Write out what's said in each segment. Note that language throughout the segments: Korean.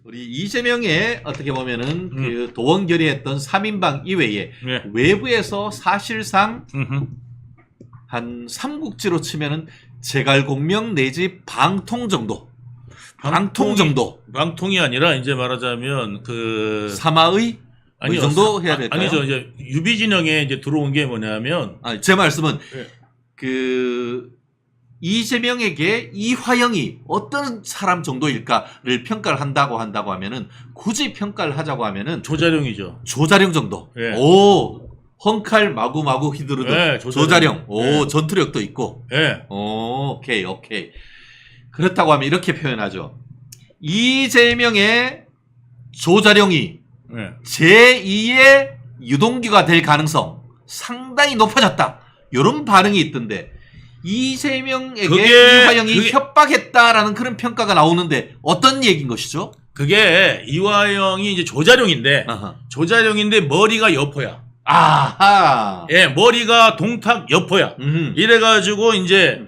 우리 이재명의 어떻게 보면은 그 도원 결의했던 3인방 이외에 네. 외부에서 사실상 한 삼국지로 치면은 제갈공명 내지 방통 정도. 방통 정도. 방통이 아니라 이제 말하자면 그 사마의 이 정도 해야 될까요? 아니죠. 이제 유비진영에 이제 들어온 게 뭐냐면 제 말씀은 네. 그 이재명에게 이화영이 어떤 사람 정도일까를 평가를 한다고 하면은 굳이 평가를 하자고 하면은 조자룡이죠. 조자룡 정도. 네. 오, 헝칼 마구마구 휘두르던 네, 조자룡. 오, 네. 전투력도 있고. 예. 오, 오케이. 그렇다고 하면 이렇게 표현하죠. 이재명의 조자룡이 네. 제2의 유동규가 될 가능성 상당히 높아졌다. 이런 반응이 있던데 이재명에게 이화영이 협박했다라는 그런 평가가 나오는데 어떤 얘기인 것이죠? 그게 이화영이 이제 조자룡인데 아하. 조자룡인데 머리가 여포야. 아하. 예, 머리가 동탁 여포야. 이래가지고 이제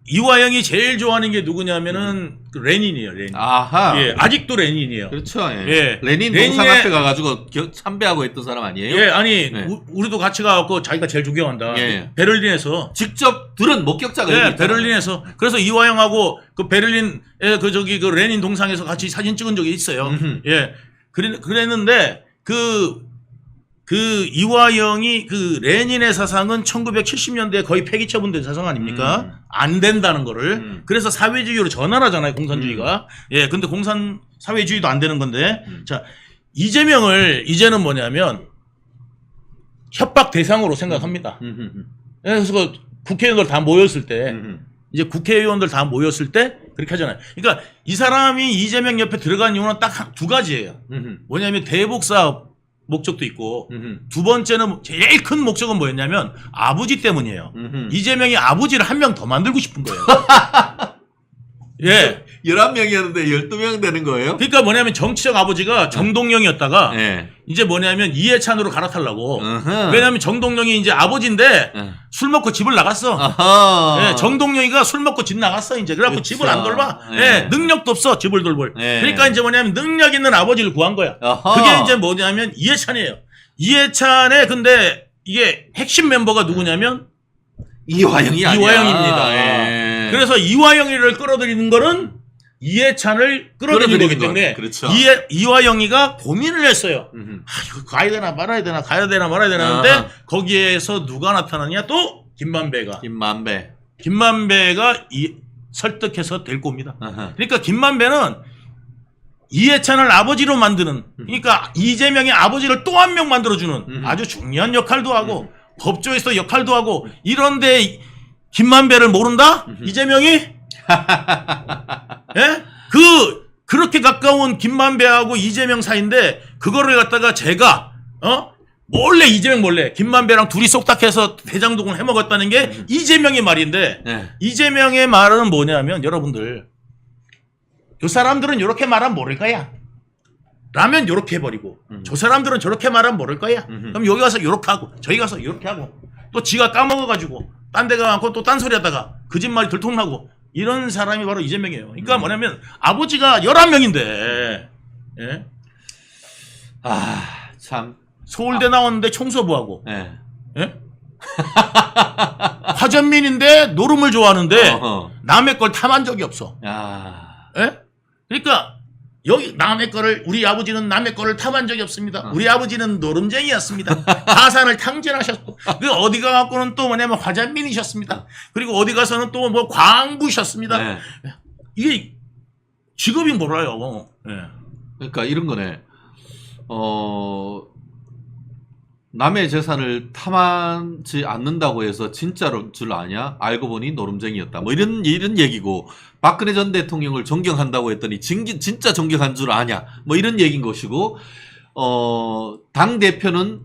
이화영이 제일 좋아하는 게 누구냐면은 그 레닌이에요. 레닌. 아하. 예, 아직도 레닌이에요. 그렇죠. 예. 예. 레닌 동상 앞에 가가지고 참배하고 있던 사람 아니에요? 예, 아니 네. 우리도 같이 가갖고 자기가 제일 존경한다. 예. 베를린에서. 직접 들은 목격자가 예, 있잖아요. 베를린에서. 그래서 이화영하고 그 베를린의 그 저기 그 레닌 동상에서 같이 사진 찍은 적이 있어요. 예, 그랬는데 그 이화영이 그 레닌의 사상은 1970년대에 거의 폐기 처분된 사상 아닙니까? 안 된다는 거를. 그래서 사회주의로 전환하잖아요, 공산주의가. 예, 근데 사회주의도 안 되는 건데. 자, 이재명을 이제는 뭐냐면 협박 대상으로 생각합니다. 예, 그래서 국회의원들 다 모였을 때 이제 국회의원들 다 모였을 때 그렇게 하잖아요. 그러니까 이 사람이 이재명 옆에 들어간 이유는 딱 두 가지예요. 뭐냐면 대북 사업 목적도 있고 두 번째는 제일 큰 목적은 뭐였냐면 아버지 때문이에요. 이재명이 아버지를 한 명 더 만들고 싶은 거예요. 예. 11명이었는데 12명 되는 거예요? 그러니까 뭐냐면 정치적 아버지가 정동영이었다가 네. 이제 뭐냐면 이해찬으로 갈아타려고. 왜냐면 정동영이 이제 아버지인데 술 먹고 집을 나갔어. 아하. 예, 정동영이가 술 먹고 집 나갔어 이제. 그래갖고 그렇죠. 집을 안 돌봐. 예. 예, 능력도 없어 집을 돌볼. 예. 그러니까 이제 뭐냐면 능력 있는 아버지를 구한 거야. 아하. 그게 이제 뭐냐면 이해찬이에요. 이해찬의 근데 이게 핵심 멤버가 누구냐면 이화영이 아니야. 이화영입니다. 예. 그래서 이화영이를 끌어들이는 거는 이해찬을 끌어들이는 거기 때문에 그렇죠. 이화영이가 고민을 했어요. 이거 가야 되나 말아야 되나 가야 되나 말아야 되나 하는데 아하. 거기에서 누가 나타나냐 또 김만배가 설득해서 데리고 옵니다. 아하. 그러니까 김만배는 이해찬을 아버지로 만드는 그러니까 이재명의 아버지를 또 한 명 만들어주는 아주 중요한 역할도 하고 법조에서 역할도 하고 이런데 김만배를 모른다? 이재명이? 예? 그렇게 가까운 김만배하고 이재명 사이인데 그거를 갖다가 제가 몰래 이재명 몰래 김만배랑 둘이 쏙닥해서 대장동을 해먹었다는 게 이재명의 말인데 네. 이재명의 말은 뭐냐면 여러분들 그 사람들은 이렇게 말하면 모를 거야. 라면 요렇게 해버리고 저 사람들은 저렇게 말하면 모를 거야. 그럼 여기 가서 요렇게 하고 저기 가서 요렇게 하고 또 지가 까먹어가지고 딴 데 가고 또 딴소리 하다가 거짓말이 들통나고 이런 사람이 바로 이재명이에요. 그러니까 뭐냐면 아버지가 11명인데 예? 참 서울대 나왔는데 청소부하고 예. 예? 화전민인데 노름을 좋아하는데 어허. 남의 걸 탐한 적이 없어. 야. 예? 그러니까 여기 남의 거를 우리 아버지는 남의 거를 탐한 적이 없습니다. 우리 아버지는 노름쟁이였습니다. 가산을 탕진하셨고 그 어디 가갖고는 또 뭐냐면 화전민이셨습니다. 그리고 어디 가서는 또 뭐 광부셨습니다. 네. 이게 직업이 몰라요. 예. 그러니까 이런 거네. 남의 재산을 탐하지 않는다고 해서 진짜로 줄 아냐? 알고 보니 노름쟁이였다. 뭐 이런 얘기고 박근혜 전 대통령을 존경한다고 했더니 진짜 존경한 줄 아냐? 뭐 이런 얘기인 것이고 당 대표는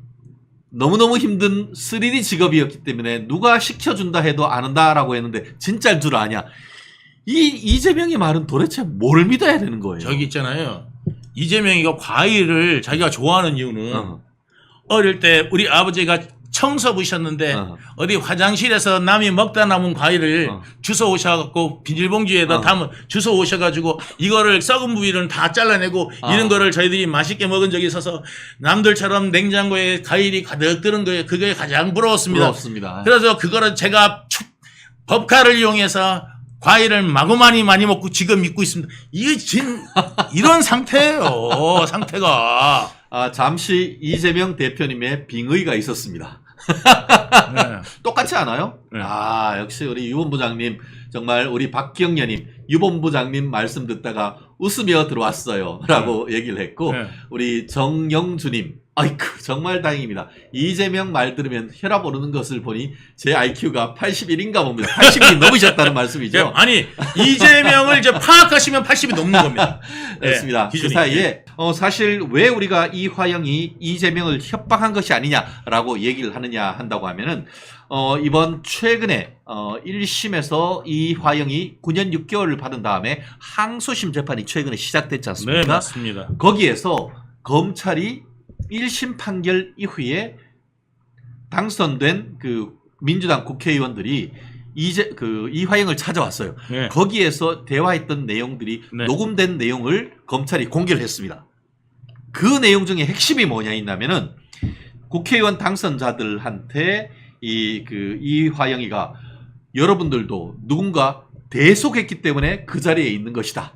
너무너무 힘든 3D 직업이었기 때문에 누가 시켜준다 해도 안 한다라고 했는데 진짜인 줄 아냐? 이재명의 말은 도대체 뭘 믿어야 되는 거예요? 저기 있잖아요. 이재명이가 과일을 자기가 좋아하는 이유는 어릴 때 우리 아버지가 청소 부셨는데 어디 화장실에서 남이 먹다 남은 과일을 주워 오셔갖고 비닐봉지에다 담아 주워 오셔가지고 이거를 썩은 부위를 다 잘라내고 이런 거를 저희들이 맛있게 먹은 적이 있어서 남들처럼 냉장고에 과일이 가득 드는 거에 그게 가장 부러웠습니다. 부럽습니다. 그래서 그거를 제가 법카를 이용해서 과일을 마구마니 많이 먹고 지금 믿고 있습니다. 이게 이런 상태예요. 상태가. 잠시 이재명 대표님의 빙의가 있었습니다. 네. 똑같지 않아요? 네. 역시 우리 유본부장님, 정말 우리 박경련님, 유본부장님 말씀 듣다가 웃으며 들어왔어요. 라고 얘기를 했고, 네. 우리 정영주님, 아이쿠, 정말 다행입니다. 이재명 말 들으면 혈압 오르는 것을 보니 제 IQ가 81인가 봅니다. 80이 넘으셨다는 말씀이죠. 아니, 이재명을 이제 파악하시면 80이 넘는 겁니다. 그렇습니다. 네, 그 사이에 사실 왜 우리가 이화영이 이재명을 협박한 것이 아니냐라고 얘기를 하느냐 한다고 하면은 이번 최근에 1심에서 이화영이 9년 6개월을 받은 다음에 항소심 재판이 최근에 시작됐지 않습니까? 네, 맞습니다. 거기에서 검찰이 1심 판결 이후에 당선된 그 민주당 국회의원들이 이화영을 찾아왔어요. 네. 거기에서 대화했던 내용들이 네. 녹음된 내용을 검찰이 공개를 했습니다. 그 내용 중에 핵심이 뭐냐 있냐면은 국회의원 당선자들한테 이화영이가 여러분들도 누군가 대속했기 때문에 그 자리에 있는 것이다.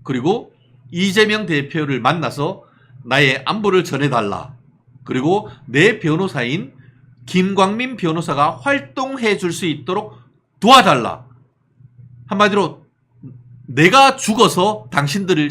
그리고 이재명 대표를 만나서 나의 안부를 전해달라. 그리고 내 변호사인 김광민 변호사가 활동해 줄 수 있도록 도와달라. 한마디로 내가 죽어서 당신들을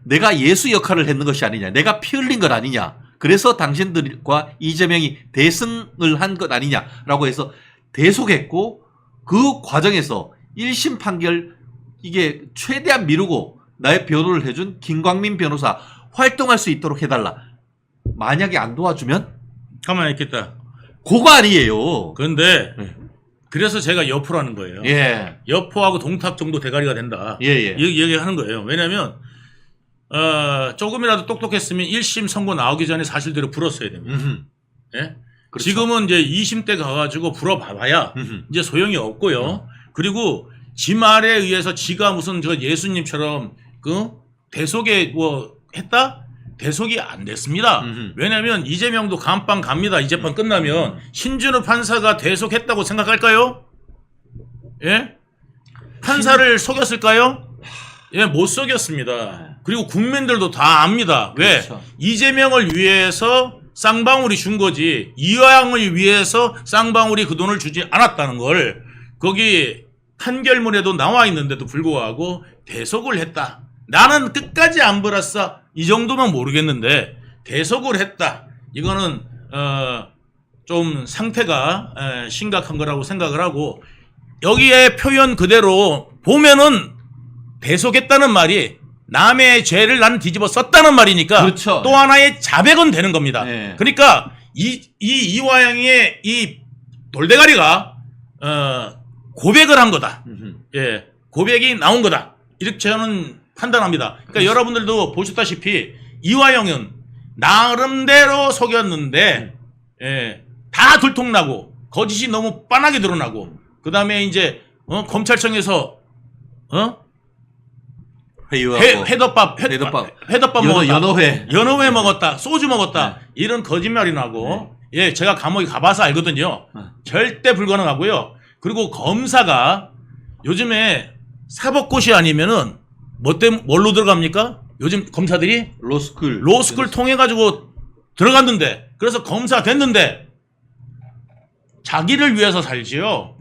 내가 예수 역할을 했는 것이 아니냐. 내가 피 흘린 것 아니냐. 그래서 당신들과 이재명이 대승을 한 것 아니냐라고 해서 대속했고 그 과정에서 1심 판결 이게 최대한 미루고 나의 변호를 해준 김광민 변호사 활동할 수 있도록 해달라. 만약에 안 도와주면 가만히 있겠다. 그거 아니에요. 그런데 네. 그래서 제가 여포라는 거예요. 예. 여포하고 동탑 정도 대가리가 된다. 예. 이 얘기하는 거예요. 왜냐하면 조금이라도 똑똑했으면 1심 선고 나오기 전에 사실대로 불었어야 됩니다. 예? 그렇죠. 지금은 이제 2심 때 가가지고 불어봐야 이제 소용이 없고요. 그리고 지 말에 의해서 지가 무슨 저 예수님처럼 그 대속에 뭐 했다? 대속이 안 됐습니다. 왜냐하면 이재명도 감방 갑니다. 이 재판 끝나면 신준우 판사가 대속했다고 생각할까요? 예? 판사를 속였을까요? 예, 못 속였습니다. 그리고 국민들도 다 압니다. 왜? 그렇죠. 이재명을 위해서 쌍방울이 준 거지 이화영을 위해서 쌍방울이 그 돈을 주지 않았다는 걸 거기 판결문에도 나와 있는데도 불구하고 대속을 했다. 나는 끝까지 안 벌었어. 이 정도면 모르겠는데 대속을 했다. 이거는 좀 상태가 심각한 거라고 생각을 하고 여기에 표현 그대로 보면은 대속했다는 말이 남의 죄를 나는 뒤집어 썼다는 말이니까 그렇죠. 또 하나의 자백은 되는 겁니다. 네. 그러니까 이화영의 이 돌대가리가 고백을 한 거다. 예, 고백이 나온 거다. 이렇게 저는 판단합니다. 그러니까 여러분들도 보셨다시피 이화영은 나름대로 속였는데 다 들통나고 거짓이 너무 빤하게 드러나고 그 다음에 이제 검찰청에서 회덮밥 먹었다. 연어회 먹었다. 소주 먹었다. 네. 이런 거짓말이 나고 예, 제가 감옥에 가봐서 알거든요. 절대 불가능하고요. 그리고 검사가 요즘에 사법고시 아니면은 뭘로 들어갑니까? 요즘 검사들이 로스쿨 통해 가지고 들어갔는데 그래서 검사 됐는데 자기를 위해서 살지요.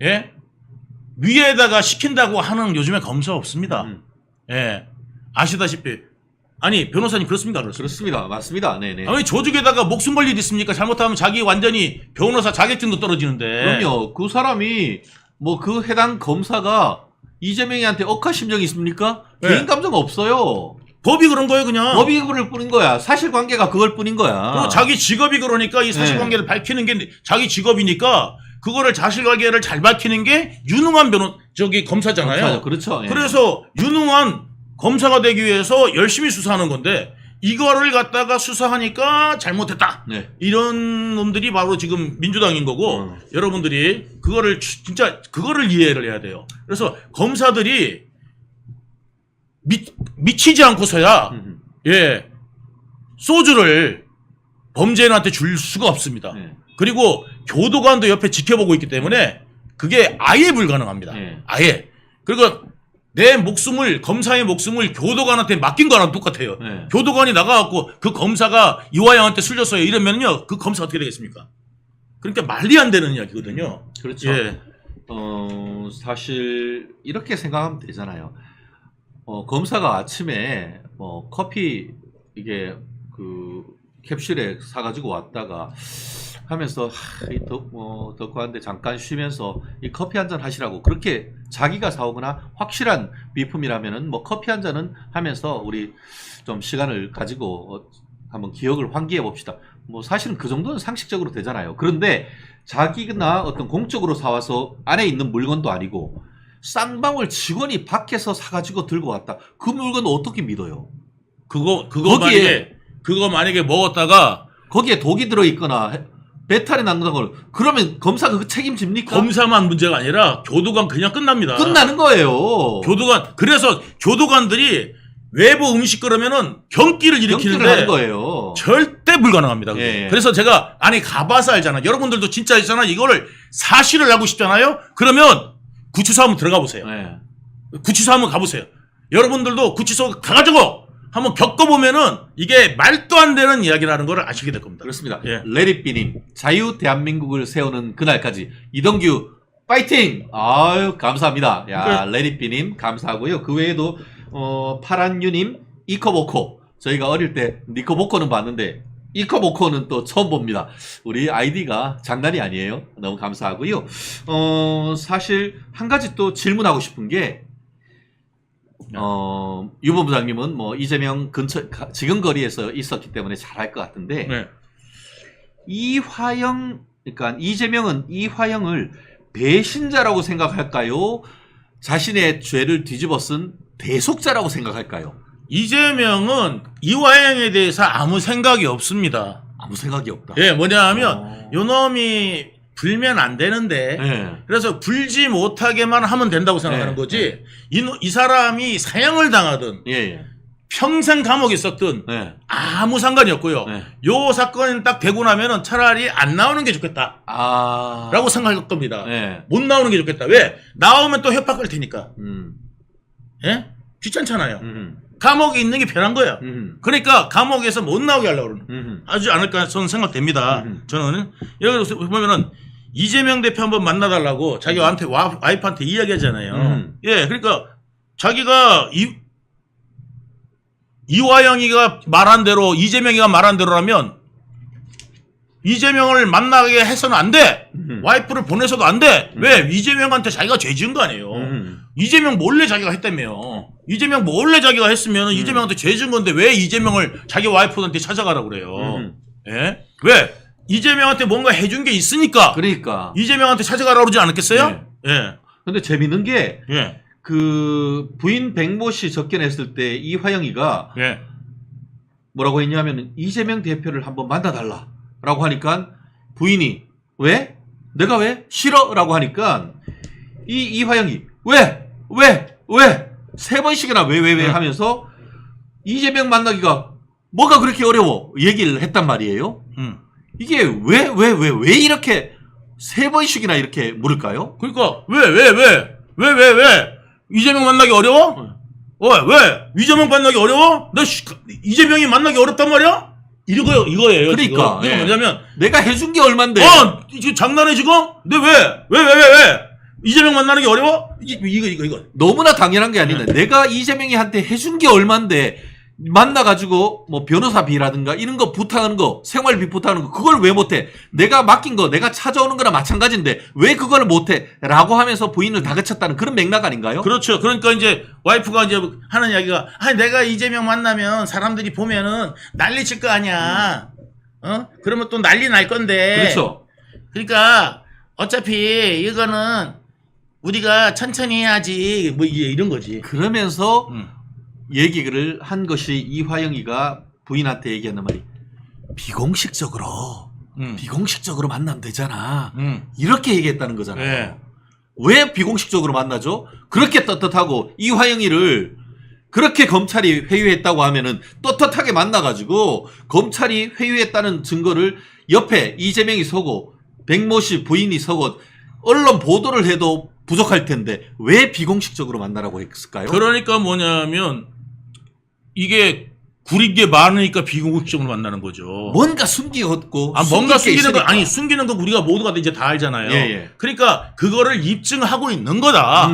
예? 위에다가 시킨다고 하는 요즘에 검사 없습니다. 예. 아시다시피 아니 변호사님 그렇습니까? 그렇습니다. 맞습니다. 네네. 아니 조직에다가 목숨 걸 일 있습니까? 잘못하면 자기 완전히 변호사 자격증도 떨어지는데. 그럼요. 그 사람이 뭐 그 해당 검사가 이재명이한테 억하심정이 있습니까? 네. 개인 감정 없어요. 법이 그런 거예요, 그냥. 법이 그럴 뿐인 거야. 사실관계가 그걸 뿐인 거야. 그리고 자기 직업이 그러니까 이 사실관계를 밝히는 게 자기 직업이니까 그거를 사실관계를 잘 밝히는 게 유능한 검사잖아요. 그렇죠. 예. 그래서 유능한 검사가 되기 위해서 열심히 수사하는 건데 이거를 갖다가 수사하니까 잘못했다. 네. 이런 놈들이 바로 지금 민주당인 거고 여러분들이 그거를 진짜 그거를 이해를 해야 돼요. 그래서 검사들이 미치지 않고서야 예 소주를 범죄인한테 줄 수가 없습니다. 네. 그리고 교도관도 옆에 지켜보고 있기 때문에 그게 아예 불가능합니다. 네. 아예. 그리고 내 목숨을 검사의 목숨을 교도관한테 맡긴 거랑 똑같아요. 네. 교도관이 나가갖고 그 검사가 이화영한테 술 줬어요 이러면요 그 검사 어떻게 되겠습니까? 그러니까 말이 안 되는 이야기거든요. 그렇죠. 예. 사실 이렇게 생각하면 되잖아요. 검사가 아침에 뭐 커피 이게 그 캡슐에 사가지고 왔다가 하면서 덕후한데 잠깐 쉬면서 이 커피 한 잔 하시라고 그렇게 자기가 사오거나 확실한 비품이라면은 뭐 커피 한 잔은 하면서 우리 좀 시간을 가지고 한번 기억을 환기해 봅시다. 뭐 사실은 그 정도는 상식적으로 되잖아요. 그런데 자기나 어떤 공적으로 사와서 안에 있는 물건도 아니고 쌍방울 직원이 밖에서 사가지고 들고 왔다. 그 물건 어떻게 믿어요? 그거 거기에 만약에 먹었다가 거기에 독이 들어있거나 배탈이 난다는 걸 그러면 검사가 그 책임집니까? 검사만 문제가 아니라 교도관 그냥 끝납니다. 끝나는 거예요. 교도관 그래서 교도관들이 외부 음식 그러면은 경기를 경기를 일으키는데 하는 거예요. 절대 불가능합니다. 그게. 예, 예. 그래서 제가 아니 가봐서 알잖아. 여러분들도 진짜 있잖아. 이거를 사실을 알고 싶잖아요. 그러면 구치소 한번 들어가 보세요. 네. 구치소 한번 가보세요. 여러분들도 구치소 가가지고 한번 겪어보면은 이게 말도 안 되는 이야기라는 걸 아시게 될 겁니다. 그렇습니다. 예. 레리비님 자유 대한민국을 세우는 그날까지 이동규 파이팅! 아유 감사합니다. 야 레리비님 감사하고요. 그 외에도 파란유님 이커보코 저희가 어릴 때 니커보코는 봤는데 이커보코는 또 처음 봅니다. 우리 아이디가 장난이 아니에요. 너무 감사하고요. 사실 한 가지 또 질문하고 싶은 게 유 본부장님은 뭐 이재명 근처 지금 거리에서 있었기 때문에 잘할 것 같은데 네. 그러니까 이재명은 이화영을 배신자라고 생각할까요? 자신의 죄를 뒤집어 쓴 대속자라고 생각할까요? 이재명은 이화영에 대해서 아무 생각이 없습니다. 아무 생각이 없다. 예, 뭐냐 하면 요놈이 불면 안 되는데 네. 그래서 불지 못하게만 하면 된다고 생각하는 네. 거지 이 사람이 사형을 당하든 예, 예. 평생 감옥에 있었든 네. 아무 상관이 없고요. 네. 요 사건이 딱 되고 나면은 차라리 안 나오는 게 좋겠다 라고 생각할 겁니다. 네. 못 나오는 게 좋겠다. 왜? 나오면 또 협박할 테니까. 예? 귀찮잖아요. 감옥에 있는 게 편한 거예요. 그러니까 감옥에서 못 나오게 하려고 그러는 하지 않을까 저는 생각됩니다. 저는 여기 보면은 이재명 대표 한번 만나달라고 자기 와이프한테 이야기하잖아요. 예, 그러니까 자기가 이화영이가 말한 대로 이재명이가 말한 대로라면 이재명을 만나게 해서는 안 돼. 와이프를 보내서도 안 돼. 왜? 이재명한테 자기가 죄 지은 거 아니에요. 이재명 몰래 자기가 했다며. 이재명 몰래 자기가 했으면 이재명한테 죄 지은 건데 왜 이재명을 자기 와이프한테 찾아가라고 그래요. 예? 왜? 이재명한테 뭔가 해준 게 있으니까. 그러니까. 이재명한테 찾아가라고 그러지 않았겠어요? 네. 예. 근데 재밌는 게 예. 그 부인 백모 씨 접견했을 때 이화영이가 예. 뭐라고 했냐면 이재명 대표를 한번 만나달라라고 하니까 부인이 왜? 내가 왜? 싫어라고 하니까 이화영이 왜? 세 번씩이나 왜 하면서 이재명 만나기가 뭐가 그렇게 어려워 얘기를 했단 말이에요. 이게 왜 이렇게 세 번씩이나 이렇게 물을까요? 그러니까 왜 이재명 만나기 어려워? 왜 이재명 만나기 어려워? 너 이재명이 만나기 어렵단 말이야? 이거예요. 그러니까 지금. 뭐냐면 내가 해준 게 얼만데? 이게 장난해 지금? 근데 왜 이재명 만나는 게 어려워? 이거 너무나 당연한 게 아니네. 내가 이재명이한테 해준 게 얼만데 만나가지고 뭐 변호사비라든가 이런 거 부탁하는 거 생활비 부탁하는 거 그걸 왜 못해? 내가 맡긴 거 내가 찾아오는 거나 마찬가지인데 왜 그걸 못해? 라고 하면서 부인을 다그쳤다는 그런 맥락 아닌가요? 그렇죠. 그러니까 이제 와이프가 이제 하는 이야기가 내가 이재명 만나면 사람들이 보면은 난리 칠 거 아니야. 그러면 또 난리 날 건데. 그렇죠. 그러니까 어차피 이거는 우리가 천천히 해야지 뭐 이런 거지. 그러면서 얘기를 한 것이 이화영이가 부인한테 얘기하는 말이 비공식적으로 비공식적으로 만나면 되잖아. 이렇게 얘기했다는 거잖아요. 예. 왜 비공식적으로 만나죠? 그렇게 떳떳하고 이화영이를 그렇게 검찰이 회유했다고 하면은 떳떳하게 만나가지고 검찰이 회유했다는 증거를 옆에 이재명이 서고 백모 씨 부인이 서고 언론 보도를 해도 부족할 텐데 왜 비공식적으로 만나라고 했을까요? 그러니까 뭐냐면 이게 구린 게 많으니까 비공식적으로 만나는 거죠. 뭔가 숨기고 뭔가 숨기는 거 있으니까. 아니 숨기는 거 우리가 모두가 이제 다 알잖아요. 예, 예. 그러니까 그거를 입증하고 있는 거다.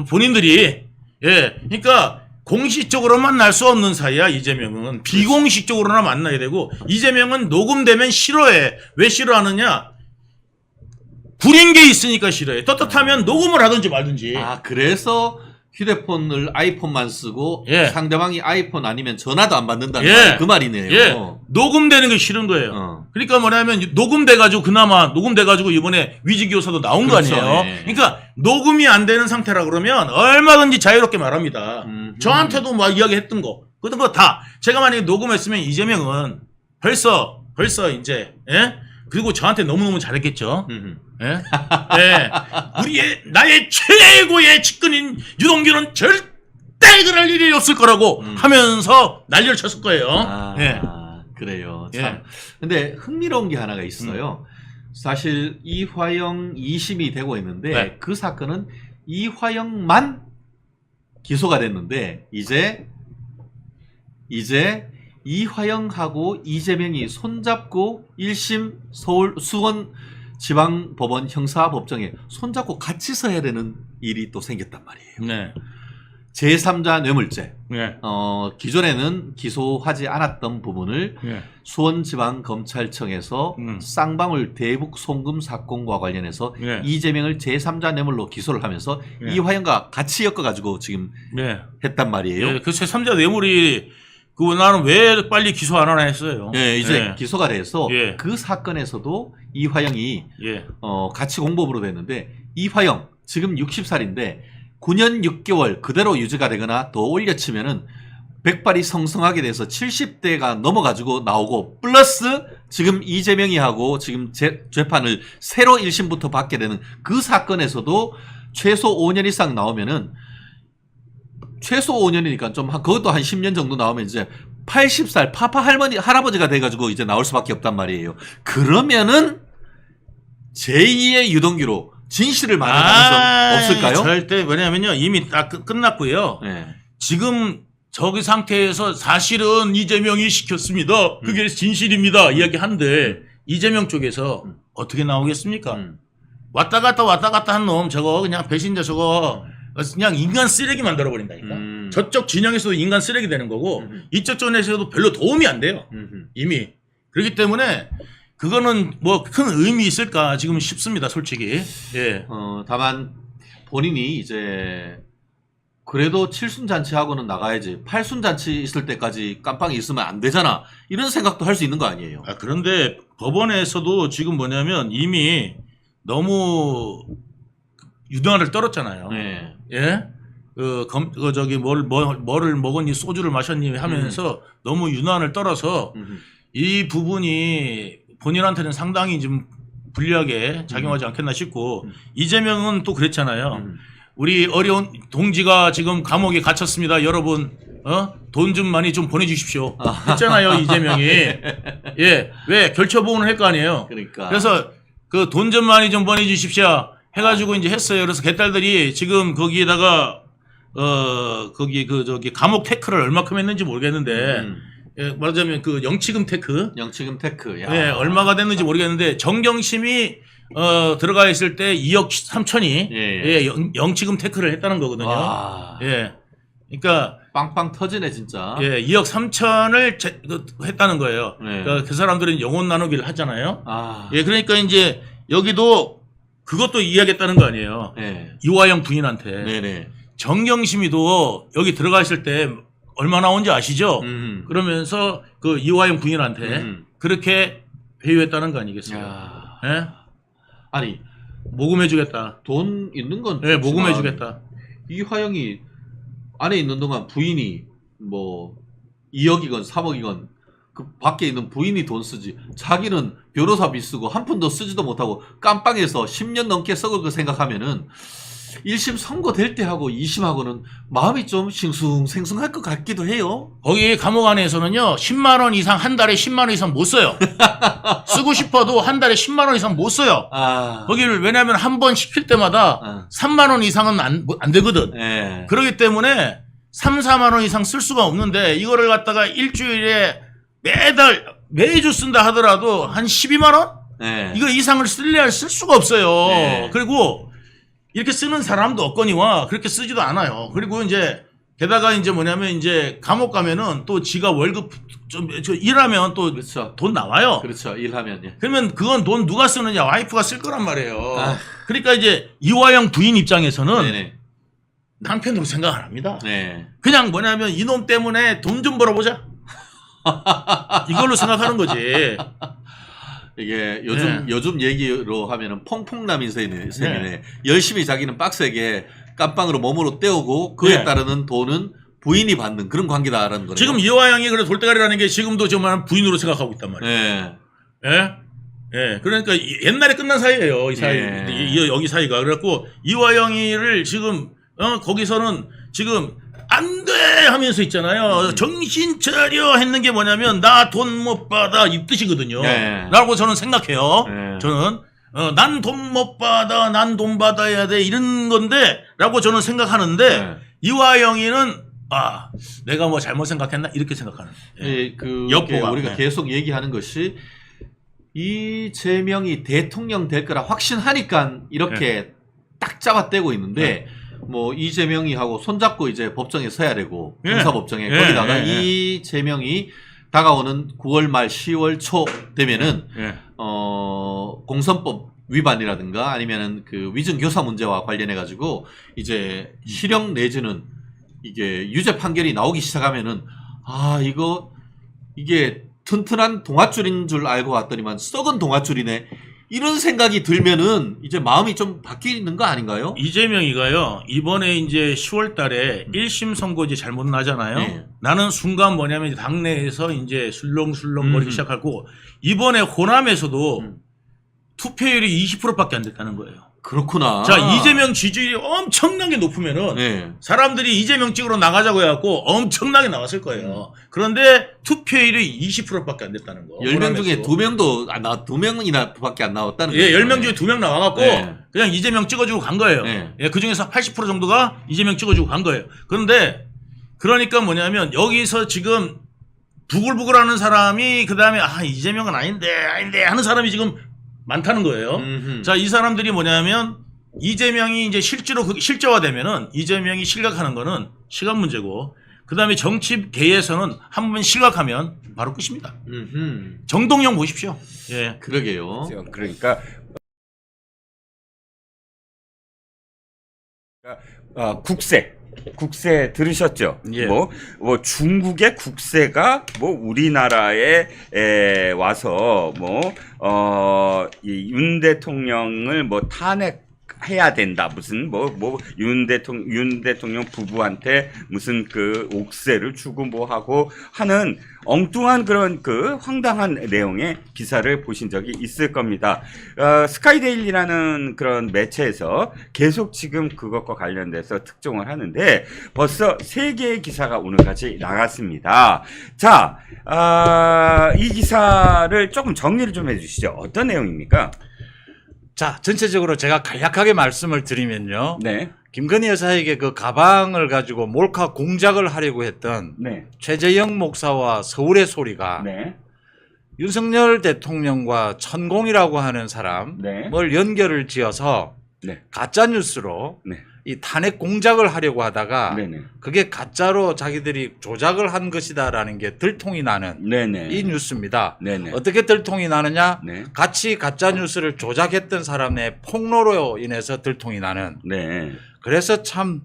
본인들이 그러니까 공식적으로 만날 수 없는 사이야. 이재명은 비공식적으로나 만나야 되고 이재명은 녹음되면 싫어해. 왜 싫어하느냐? 구린 게 있으니까 싫어해. 떳떳하면 녹음을 하든지 말든지. 그래서 휴대폰을 아이폰만 쓰고 예. 상대방이 아이폰 아니면 전화도 안 받는다는 예. 말이 그 말이네요. 예. 녹음되는 게 싫은 거예요. 그러니까 뭐냐면 녹음돼가지고 그나마 녹음돼가지고 이번에 위지교사도 나온 그렇죠. 거 아니에요. 예. 그러니까 녹음이 안 되는 상태라 그러면 얼마든지 자유롭게 말합니다. 저한테도 막 이야기했던 거, 그런 거 다 제가 만약에 녹음했으면 이재명은 벌써 이제 그리고 저한테 너무너무 잘했겠죠. 예? 나의 최고의 측근인 유동규는 절대 그럴 일이 없을 거라고 하면서 난리를 쳤을 거예요. 그래요. 참. 근데 흥미로운 게 하나가 있어요. 사실 이화영 2심이 되고 있는데 그 사건은 이화영만 기소가 됐는데 이제 이화영하고 이재명이 손잡고 1심 서울 수원지방법원 형사법정에 손잡고 같이 서야 되는 일이 또 생겼단 말이에요. 제3자 뇌물죄. 기존에는 기소하지 않았던 부분을 수원지방검찰청에서 쌍방울 대북 송금 사건과 관련해서 이재명을 제3자 뇌물로 기소를 하면서 이화영과 같이 엮어가지고 지금 했단 말이에요. 그 제3자 뇌물이 나는 왜 빨리 기소 안 하나 했어요. 이제 기소가 돼서 그 사건에서도 이화영이 같이 공범으로 됐는데 이화영 지금 60살인데 9년 6개월 그대로 유지가 되거나 더 올려치면은 백발이 성성하게 돼서 70대가 넘어가지고 나오고 플러스 지금 이재명이 하고 지금 재판을 새로 1심부터 받게 되는 그 사건에서도 최소 5년 이상 나오면은 최소 5년이니까 좀 그것도 한 10년 정도 나오면 이제 80살 할아버지가 돼가지고 이제 나올 수밖에 없단 말이에요. 그러면은 제2의 유동규로 진실을 말할 가능성 없을까요? 절대. 왜냐면요 이미 딱 끝났고요. 지금 저기 상태에서 사실은 이재명이 시켰습니다. 그게 진실입니다. 이야기한데 이재명 쪽에서 어떻게 나오겠습니까? 왔다 갔다 한 놈 저거 그냥 배신자 저거 그냥 인간 쓰레기 만들어버린다니까. 저쪽 진영에서도 인간 쓰레기 되는 거고 이쪽 쪽에서도 별로 도움이 안 돼요. 이미. 그렇기 때문에 그거는 뭐 큰 의미 있을까 지금 싶습니다. 솔직히. 다만 본인이 이제 그래도 7순잔치하고는 나가야지 8순잔치 있을 때까지 깜빵이 있으면 안 되잖아. 이런 생각도 할 수 있는 거 아니에요. 그런데 법원에서도 지금 뭐냐면 이미 너무 유등화를 떨었잖아요. 뭐를 먹었니 소주를 마셨니 하면서 너무 유난을 떨어서 이 부분이 본인한테는 상당히 좀 불리하게 작용하지 않겠나 싶고 이재명은 또 그랬잖아요. 우리 어려운 동지가 지금 감옥에 갇혔습니다. 여러분 돈 좀 많이 좀 보내주십시오. 했잖아요 이재명이. 왜 결처보험을 할 거 아니에요. 그러니까. 그래서 그 돈 좀 많이 좀 보내주십시오. 해가지고 이제 했어요. 그래서 개딸들이 지금 거기에다가 감옥 태클을 얼마큼 했는지 모르겠는데 말하자면 그 영치금 태크. 야. 얼마가 됐는지 모르겠는데 정경심이 들어가 있을 때 2억 3천이 영치금 태크를 했다는 거거든요. 그러니까 빵빵 터지네 진짜. 2억 3천을 했다는 거예요. 그러니까 그 사람들은 영혼 나누기를 하잖아요. 그러니까 이제 여기도 그것도 이야기했다는 거 아니에요. 이화영 부인한테. 정경심이도 여기 들어가 있을 때 얼마 나온지 아시죠? 그러면서 그 이화영 부인한테 그렇게 회유했다는 거 아니겠어요? 아니 모금해주겠다. 돈 있는 건 모금해주겠다. 이화영이 안에 있는 동안 부인이 뭐 2억이건 3억이건 그 밖에 있는 부인이 돈 쓰지. 자기는 변호사비 쓰고 한 푼도 쓰지도 못하고 깜빵에서 10년 넘게 썩을 거 생각하면은 1심 선고될 때 하고 2심하고는 마음이 좀 싱숭생숭할 것 같기도 해요. 거기 감옥 안에서는요 10만 원 이상 한 달에 10만 원 이상 못 써요. 쓰고 싶어도 한 달에 10만 원 이상 못 써요. 거기를 왜냐하면 한 번 시킬 때마다 3만 원 이상은 안 되거든. 예. 그렇기 때문에 3, 4만 원 이상 쓸 수가 없는데 이거를 갖다가 일주일에 매주 쓴다 하더라도 한 12만 원? 예. 이거 이상을 쓸 수가 없어요. 네. 그리고 이렇게 쓰는 사람도 없거니와 그렇게 쓰지도 않아요. 그리고 이제 게다가 이제 뭐냐면 이제 감옥 가면은 또 지가 월급 저 일하면 또 그렇죠. 돈 나와요. 그렇죠. 일하면 예. 그러면 그건 돈 누가 쓰느냐 와이프가 쓸 거란 말이에요. 아. 그러니까 이제 이화영 부인 입장에서는 네네. 남편으로 생각 안 합니다. 네. 그냥 뭐냐면 이놈 때문에 돈 좀 벌어보자. 이걸로 생각하는 거지. 이게 요즘 얘기로 하면은 퐁퐁남인 셈이네. 네. 열심히 자기는 빡세게 깜빵으로 몸으로 때우고 그에 네. 따르는 돈은 부인이 받는 그런 관계다라는 거네요. 지금 이화영이 그래 돌대가리라는 게 지금도 정말 부인으로 생각하고 있단 말이에요. 네. 예? 예. 그러니까 옛날에 끝난 사이예요. 이 사이. 예. 여기 사이가. 그래갖고 이화영이를 지금 거기서는 지금 안 돼 하면서 있잖아요. 정신 차려 했는 게 뭐냐면 나 돈 못 받아 이 뜻이거든요. 네. 라고 저는 생각해요. 네. 저는 난 돈 못 받아 난 돈 받아야 돼 이런 건데 라고 저는 생각하는데 네. 이화영이는 내가 뭐 잘못 생각했나 이렇게 생각하는. 예, 그 여포가. 우리가 네. 계속 얘기하는 것이 이재명이 대통령 될 거라 확신하니까 이렇게 딱 잡아떼고 있는데 뭐 이재명이 하고 손잡고 이제 법정에 서야 되고 형사법정에 거기다가 이재명이 다가오는 9월 말 10월 초 되면은 공선법 위반이라든가 아니면은 그 위증교사 문제와 관련해 가지고 이제 실형 내지는 이게 유죄 판결이 나오기 시작하면은 이게 튼튼한 동아줄인 줄 알고 왔더니만 썩은 동아줄이네. 이런 생각이 들면은 이제 마음이 좀 바뀌는 거 아닌가요? 이재명이가요 이번에 이제 10월 달에 1심 선고지 잘못 나잖아요. 네. 나는 순간 뭐냐면 당내에서 이제 술렁술렁거리기 시작하고 이번에 호남에서도 투표율이 20%밖에 안 됐다는 거예요. 그렇구나. 자, 이재명 지지율이 엄청나게 높으면은 네. 사람들이 이재명 찍으러 나가자고 해갖고 엄청나게 나왔을 거예요. 그런데 투표율이 20%밖에 안 됐다는 거. 10명 중에 호남에서. 2명이나 밖에 안 나왔다는 예, 거예요. 10명 중에 2명 나와갖고 네. 그냥 이재명 찍어주고 간 거예요. 네. 예, 그 중에서 80% 정도가 이재명 찍어주고 간 거예요. 그런데 그러니까 뭐냐면 여기서 지금 부글부글 하는 사람이 그 다음에 이재명은 아닌데 하는 사람이 지금 많다는 거예요. 자, 이 사람들이 뭐냐면 이재명이 이제 실제로 실제화되면은 이재명이 실각하는 거는 시간 문제고 그 다음에 정치계에서는 한 번 실각하면 바로 끝입니다. 정동영 보십시오. 예. 그러게요. 그러니까 국세 들으셨죠? 예. 뭐 중국의 국세가 뭐 우리나라에 와서 이 윤 대통령을 탄핵해야 된다. 무슨 윤 대통령 부부한테 무슨 그 옥세를 주고 하고 하는 엉뚱한 그런 그 황당한 내용의 기사를 보신 적이 있을 겁니다. 스카이데일리라는 그런 매체에서 계속 지금 그것과 관련돼서 특종을 하는데 벌써 3개의 기사가 오늘까지 나갔습니다. 자, 이 기사를 조금 정리를 좀 해주시죠. 어떤 내용입니까? 자, 전체적으로 제가 간략하게 말씀을 드리면요. 네. 김건희 여사에게 그 가방을 가지고 몰카 공작을 하려고 했던 네. 최재형 목사와 서울의 소리가 네. 윤석열 대통령과 천공이라고 하는 사람을 연결을 지어서 네. 가짜 뉴스로 네. 이 탄핵 공작을 하려고 하다가 네네. 그게 가짜로 자기들이 조작을 한 것이다라는 게 들통이 나는 네네. 이 뉴스입니다. 네네. 어떻게 들통이 나느냐? 네. 같이 가짜 뉴스를 조작했던 사람의 폭로로 인해서 들통이 나는. 네. 그래서 참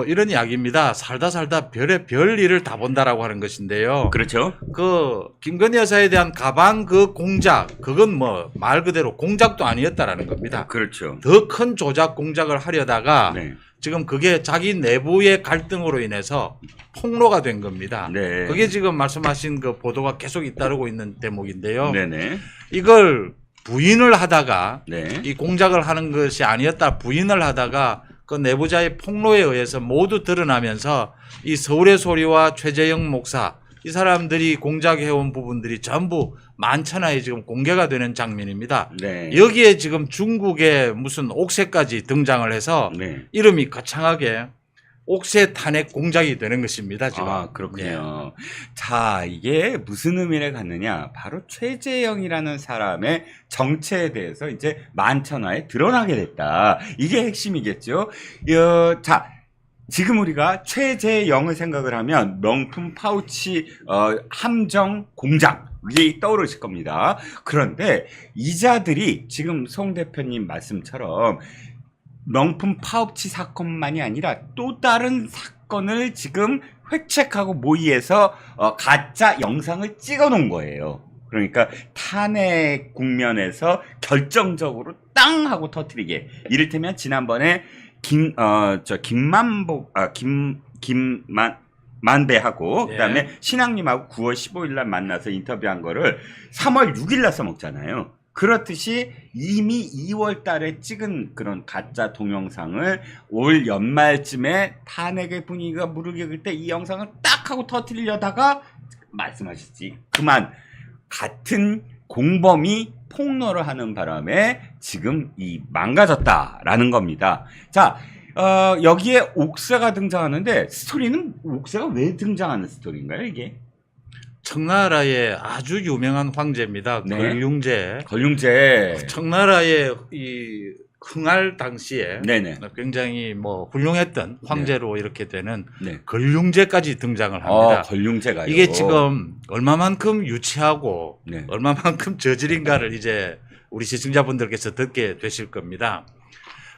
이런 이야기입니다. 살다 별 일을 다 본다라고 하는 것인데요. 그렇죠. 그 김건희 여사에 대한 가방 그 공작, 그건 말 그대로 공작도 아니었다라는 겁니다. 그렇죠. 더 큰 조작 공작을 하려다가 네. 지금 그게 자기 내부의 갈등으로 인해서 폭로가 된 겁니다. 네. 그게 지금 말씀하신 그 보도가 계속 잇따르고 있는 대목인데요. 네네. 이걸 부인을 하다가 네. 이 공작을 하는 것이 아니었다 부인을 하다가 그 내부자의 폭로에 의해서 모두 드러나면서 이 서울의 소리와 최재형 목사 이 사람들이 공작해온 부분들이 전부 만천하에 지금 공개가 되는 장면입니다. 네. 여기에 지금 중국의 무슨 옥새까지 등장을 해서 네. 이름이 거창하게 옥새 탄핵 공작이 되는 것입니다. 지금. 아, 그렇군요. 자, 이게 무슨 의미를 갖느냐? 바로 최재형이라는 사람의 정체에 대해서 이제 만천하에 드러나게 됐다. 이게 핵심이겠죠. 자, 지금 우리가 최재형을 생각을 하면 명품 파우치 함정 공장 이게 떠오르실 겁니다. 그런데 이자들이 지금 송 대표님 말씀처럼 명품 파우치 사건만이 아니라 또 다른 사건을 지금 회책하고 모의해서 가짜 영상을 찍어 놓은 거예요. 그러니까 탄핵 국면에서 결정적으로 땅 하고 터뜨리게. 이를테면 지난번에 만배하고 예. 그다음에 신앙님하고 9월 15일 날 만나서 인터뷰한 거를 3월 6일 날 써먹잖아요. 그렇듯이 이미 2월 달에 찍은 그런 가짜 동영상을 올 연말쯤에 탄핵의 분위기가 무르익을 때 이 영상을 딱 하고 터뜨리려다가 말씀하셨지. 그만 같은 공범이 폭로를 하는 바람에 지금 이 망가졌다라는 겁니다. 자, 여기에 옥새가 등장하는데 스토리는 옥새가 왜 등장하는 스토리인가요, 이게? 청나라의 아주 유명한 황제입니다. 네. 걸륭제. 걸륭제. 청나라의 이 흥할 당시에 네네. 굉장히 뭐 훌륭했던 황제로 이렇게 되는 네. 걸륭제까지 등장을 합니다. 걸륭제가요. 이게 지금 얼마만큼 유치하고 네. 얼마만큼 저질인가를 이제 우리 시청자분들께서 듣게 되실 겁니다.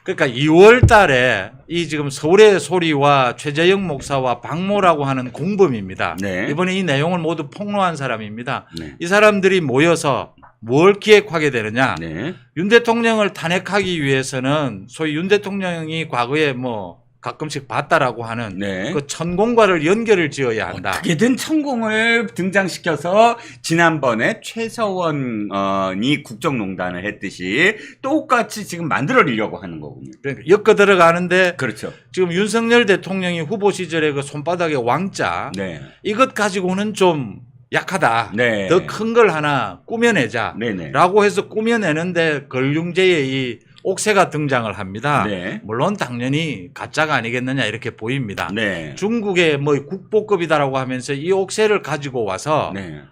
그러니까 2월 달에 이 지금 서울의 소리와 최재형 목사와 박모라고 하는 공범입니다. 네. 이번에 이 내용을 모두 폭로한 사람입니다. 네. 이 사람들이 모여서 뭘 기획하게 되느냐. 네. 윤 대통령을 탄핵하기 위해서는 소위 윤 대통령이 과거에 뭐 가끔씩 봤다라고 하는 네. 그 천공과를 연결을 지어야 한다. 어떻게든 천공을 등장시켜서 지난번에 최서원이 국정농단을 했듯이 똑같이 지금 만들어내려고 하는 거군요. 그러니까 엮어 들어가는데 그렇죠. 지금 윤석열 대통령이 후보 시절에 그 손바닥의 왕자 네. 이것 가지고는 좀 약하다. 네. 더 큰 걸 하나 꾸며내자. 네네. 라고 해서 꾸며내는데 걸륭제의 이 옥새가 등장을 합니다. 네. 물론 당연히 가짜가 아니겠느냐 이렇게 보입니다. 네. 중국의 뭐 국보급이다라고 하면서 이 옥새를 가지고 와서 네.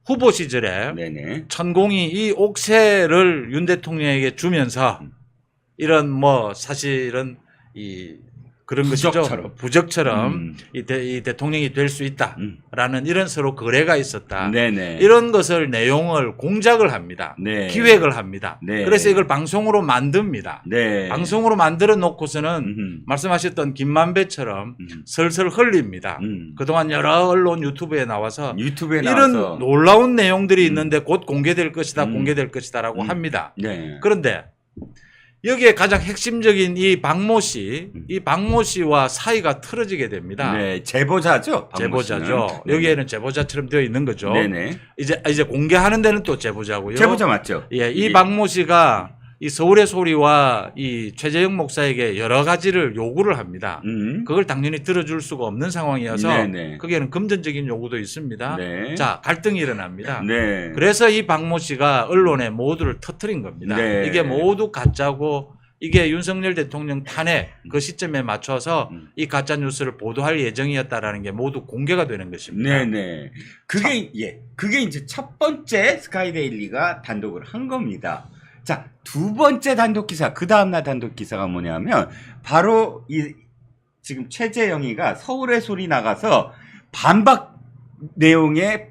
후보 시절에 네네. 천공이 이 옥새를 윤 대통령에게 주면서 이런 뭐 사실은 이 그런 부적처럼. 것이죠. 부적처럼 이 대통령이 될 수 있다라는 이런 서로 거래가 있었다. 네네. 이런 것을 내용을 공작을 합니다. 네. 기획을 합니다. 네. 그래서 이걸 방송으로 만듭니다. 네. 방송으로 만들어 놓고서는 말씀하셨던 김만배처럼 설설 흘립니다. 그동안 여러 언론 유튜브에 나와서 유튜브에 이런 나와서 놀라운 내용들이 있는데 곧 공개될 것이다, 공개될 것이다라고 합니다. 네. 그런데 여기에 가장 핵심적인 이 박모 씨, 이 박모 씨와 사이가 틀어지게 됩니다. 네. 제보자죠. 박모 제보자죠. 씨는. 여기에는 제보자처럼 되어 있는 거죠. 네네. 이제 공개하는 데는 또 제보자고요. 제보자 맞죠? 예, 이 박모 씨가 이 서울의 소리와 이 최재형 목사에게 여러 가지를 요구를 합니다. 그걸 당연히 들어줄 수가 없는 상황이어서 네네. 거기에는 금전적인 요구도 있습니다. 네. 자, 갈등이 일어납니다. 네. 그래서 이 박모 씨가 언론에 모두를 터뜨린 겁니다. 네. 이게 모두 가짜고 이게 윤석열 대통령 탄핵 그 시점에 맞춰서 이 가짜 뉴스를 보도할 예정이었다라는 게 모두 공개가 되는 것입니다. 네네. 그게 이제 첫 번째 스카이데일리가 단독을 한 겁니다. 자, 두 번째 단독 기사, 그 다음날 단독 기사가 뭐냐면 바로 이 지금 최재형이가 서울의 소리 나가서 반박 내용의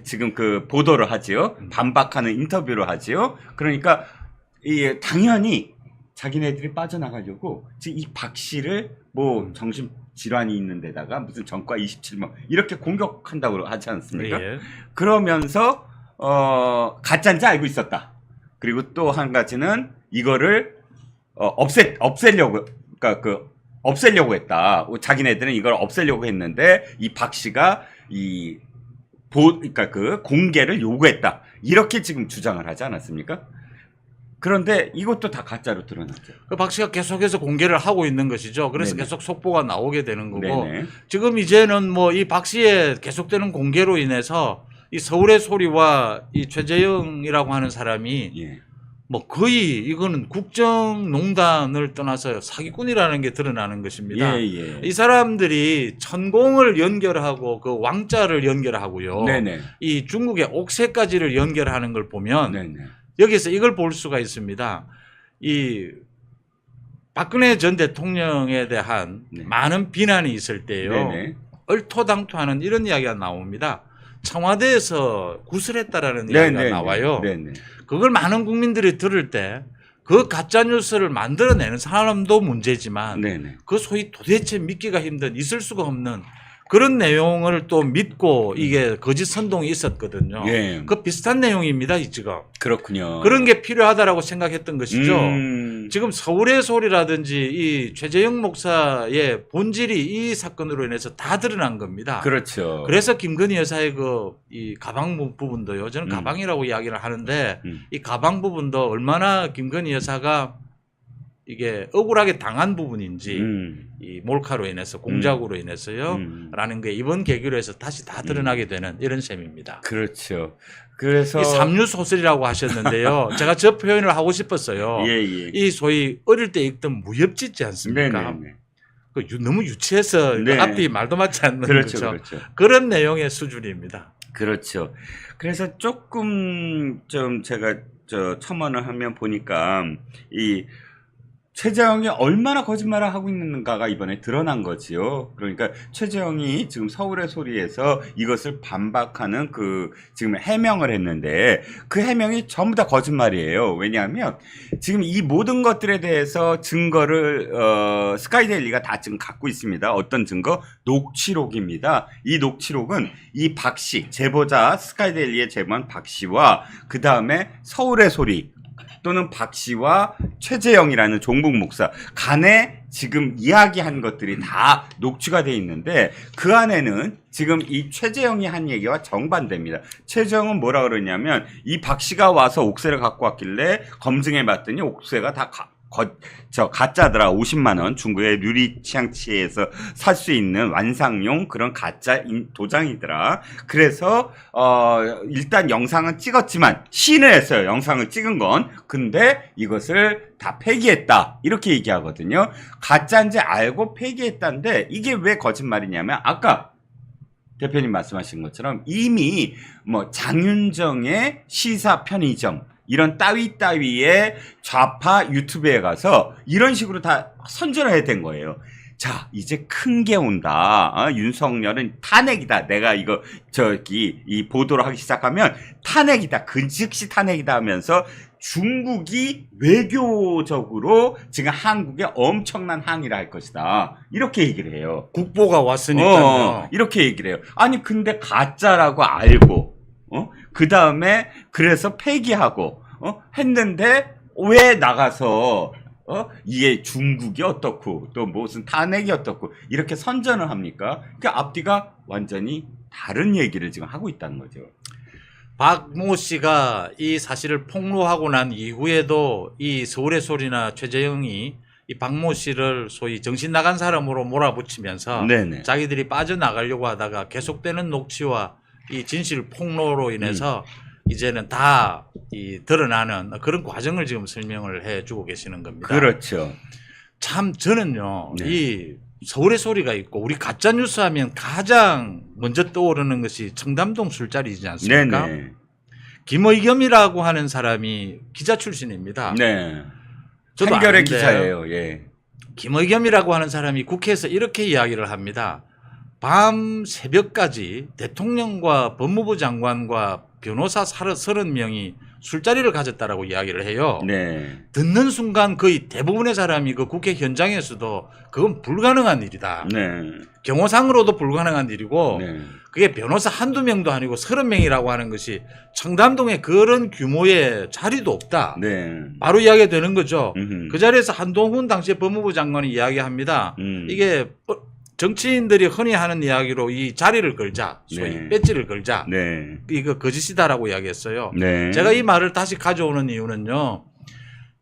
지금 그 보도를 하지요. 반박하는 인터뷰를 하지요. 그러니까 당연히 자기네들이 빠져나가려고 지금 이 박 씨를 뭐 정신 질환이 있는 데다가 무슨 전과 27뭐 이렇게 공격한다고 하지 않습니까? 예. 그러면서 가짜인지 알고 있었다. 그리고 또 한 가지는 이거를 없애려고, 그러니까 그 없애려고 했다. 자기네들은 이걸 없애려고 했는데 이 박 씨가 그러니까 그 공개를 요구했다. 이렇게 지금 주장을 하지 않았습니까? 그런데 이것도 다 가짜로 드러났죠. 그 박 씨가 계속해서 공개를 하고 있는 것이죠. 그래서 네네. 계속 속보가 나오게 되는 거고 네네. 지금 이제는 뭐 이 박 씨의 계속되는 공개로 인해서 이 서울의 소리와 이 최재형이라고 하는 사람이 예. 뭐 거의 이거는 국정농단을 떠나서 사기꾼이라는 게 드러나는 것입니다. 예. 이 사람들이 천공을 연결하고 그 왕자를 연결하고요. 네네. 이 중국의 옥새까지를 연결하는 걸 보면 네네. 여기서 이걸 볼 수가 있습니다. 이 박근혜 전 대통령에 대한 네. 많은 비난이 있을 때요. 네네. 얼토당토하는 이런 이야기가 나옵니다. 청와대에서 구슬했다라는 이야기가 나와요. 네네. 그걸 많은 국민들이 들을 때 그 가짜 뉴스를 만들어내는 사람도 문제지만 네네. 그 소위 도대체 믿기가 힘든 있을 수가 없는 그런 내용을 또 믿고 이게 거짓 선동이 있었거든요. 예. 그 비슷한 내용입니다, 이 지금. 그렇군요. 그런 게 필요하다라고 생각했던 것이죠. 음. 지금 서울의 소리라든지 이 최재형 목사의 본질이 이 사건으로 인해서 다 드러난 겁니다. 그렇죠. 그래서 김건희 여사의 이 가방 부분도요. 저는 가방이라고 이야기를 하는데 이 가방 부분도 얼마나 김건희 여사가 이게 억울하게 당한 부분인지 이 몰카로 인해서 공작으로 인해서요 라는 게 이번 계기로 해서 다시 다 드러나게 되는 이런 셈입니다. 그렇죠. 그래서 이 삼류 소설이라고 하셨는데요. 제가 저 표현을 하고 싶었어요. 예. 이 소위 어릴 때 읽던 무협지 있지 않습니까? 네네. 그 너무 유치해서 네. 앞뒤 말도 맞지 않는 그렇죠. 거죠. 그렇죠. 그런 내용의 수준입니다. 그렇죠. 그래서 조금 좀 제가 첨언을 하면 보니까 이 최재형이 얼마나 거짓말을 하고 있는가가 이번에 드러난 거지요. 그러니까 최재형이 지금 서울의 소리에서 이것을 반박하는 지금 해명을 했는데 그 해명이 전부 다 거짓말이에요. 왜냐하면 지금 이 모든 것들에 대해서 증거를 스카이데일리가 다 지금 갖고 있습니다. 어떤 증거? 녹취록입니다. 이 녹취록은 이 박 씨, 제보자 스카이데일리의 제보한 박 씨와 그 다음에 서울의 소리 또는 박 씨와 최재형이라는 종북 목사 간에 지금 이야기한 것들이 다 녹취가 돼 있는데 그 안에는 지금 이 최재형이 한 얘기와 정반대입니다. 최재형은 뭐라 그러냐면 이 박 씨가 와서 옥새를 갖고 왔길래 검증해 봤더니 옥새가 다 가짜더라. 50만 원 중국의 유리치앙치에서 살 수 있는 완상용 그런 가짜 도장이더라. 그래서 일단 영상은 찍었지만 시인을 했어요. 영상을 찍은 건. 근데 이것을 다 폐기했다. 이렇게 얘기하거든요. 가짜인지 알고 폐기했다는데 이게 왜 거짓말이냐면 아까 대표님 말씀하신 것처럼 이미 뭐 장윤정의 시사 편의점 이런 따위의 좌파 유튜브에 가서 이런 식으로 다 선전을 해야 된 거예요. 자, 이제 큰 게 온다. 윤석열은 탄핵이다. 내가 이 보도를 하기 시작하면 탄핵이다. 즉시 탄핵이다 하면서 중국이 외교적으로 지금 한국에 엄청난 항의를 할 것이다. 이렇게 얘기를 해요. 국보가 왔으니까요. 이렇게 얘기를 해요. 아니, 근데 가짜라고 알고, 그 다음에 그래서 폐기하고, 했는데 왜 나가서 이게 중국이 어떻고 또 무슨 탄핵이 어떻고 이렇게 선전을 합니까? 그 앞뒤가 완전히 다른 얘기를 지금 하고 있다는 거죠. 박모 씨가 이 사실을 폭로하고 난 이후에도 이 서울의 소리나 최재형이 이 박모 씨를 소위 정신 나간 사람으로 몰아붙이면서 네네. 자기들이 빠져나가려고 하다가 계속되는 녹취와 이 진실 폭로로 인해서 이제는 다 드러나는 그런 과정을 지금 설명을 해주고 계시는 겁니다. 그렇죠. 참 저는요, 네. 이 서울의 소리가 있고 우리 가짜 뉴스 하면 가장 먼저 떠오르는 것이 청담동 술자리이지 않습니까? 네네. 김의겸이라고 하는 사람이 기자 출신입니다. 네. 저도 한겨레 아는데 기자예요. 예. 김의겸이라고 하는 사람이 국회에서 이렇게 이야기를 합니다. 밤 새벽까지 대통령과 법무부 장관과 변호사 30명이 술자리를 가졌다라고 이야기를 해요. 네. 듣는 순간 거의 대부분의 사람이 그 국회 현장에서도 그건 불가능한 일이다. 네. 경호상으로도 불가능한 일이고 네. 그게 변호사 한두 명도 아니고 30명이라고 하는 것이 청담동에 그런 규모의 자리도 없다. 네. 바로 이야기가 되는 거죠. 음흠. 그 자리에서 한동훈 당시에 법무부 장관이 이야기합니다. 이게 정치인들이 흔히 하는 이야기로 이 자리를 걸자, 소위 네. 배지를 걸자. 네. 이거 거짓이다라고 이야기했어요. 네. 제가 이 말을 다시 가져오는 이유는요.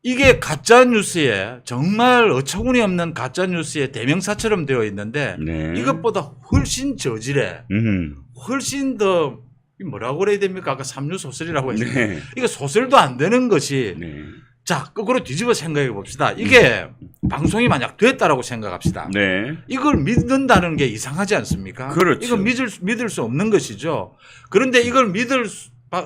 이게 가짜 뉴스에 정말 어처구니 없는 가짜 뉴스의 대명사처럼 되어 있는데 네. 이것보다 훨씬 저질해. 훨씬 더 뭐라고 그래야 됩니까? 아까 삼류 소설이라고 했어요. 네. 이거 소설도 안 되는 것이 네. 자 거꾸로 뒤집어 생각해 봅시다. 이게 방송이 만약 됐다라고 생각합시다. 네. 이걸 믿는다는 게 이상하지 않습니까? 그렇죠. 이건 믿을 수 없는 것이죠. 그런데 이걸 믿을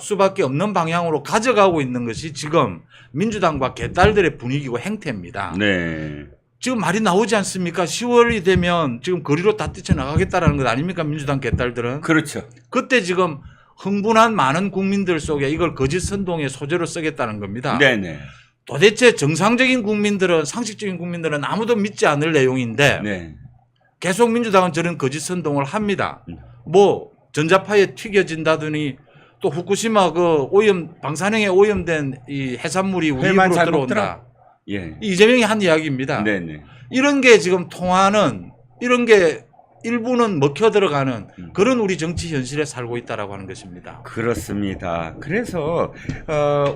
수밖에 없는 방향으로 가져가고 있는 것이 지금 민주당과 개딸들의 분위기고 행태입니다. 네. 지금 말이 나오지 않습니까? 10월이 되면 지금 거리로 다 뛰쳐나가겠다라는 것 아닙니까? 민주당 개딸들은. 그렇죠. 그때 지금 흥분한 많은 국민들 속에 이걸 거짓 선동의 소재로 쓰겠다는 겁니다. 네네. 도대체 정상적인 국민들은 상식적인 국민들은 아무도 믿지 않을 내용인데 네. 계속 민주당은 저런 거짓 선동을 합니다. 뭐 전자파에 튀겨진다더니 또 후쿠시마 그 오염 방사능에 오염된 이 해산물이 우리 회만 입으로 잘 들어온다. 먹더라. 예. 이재명이 한 이야기입니다. 네네. 이런 게 지금 통하는 이런 게 일부는 먹혀 들어가는 그런 우리 정치 현실에 살고 있다라고 하는 것입니다. 그렇습니다. 그래서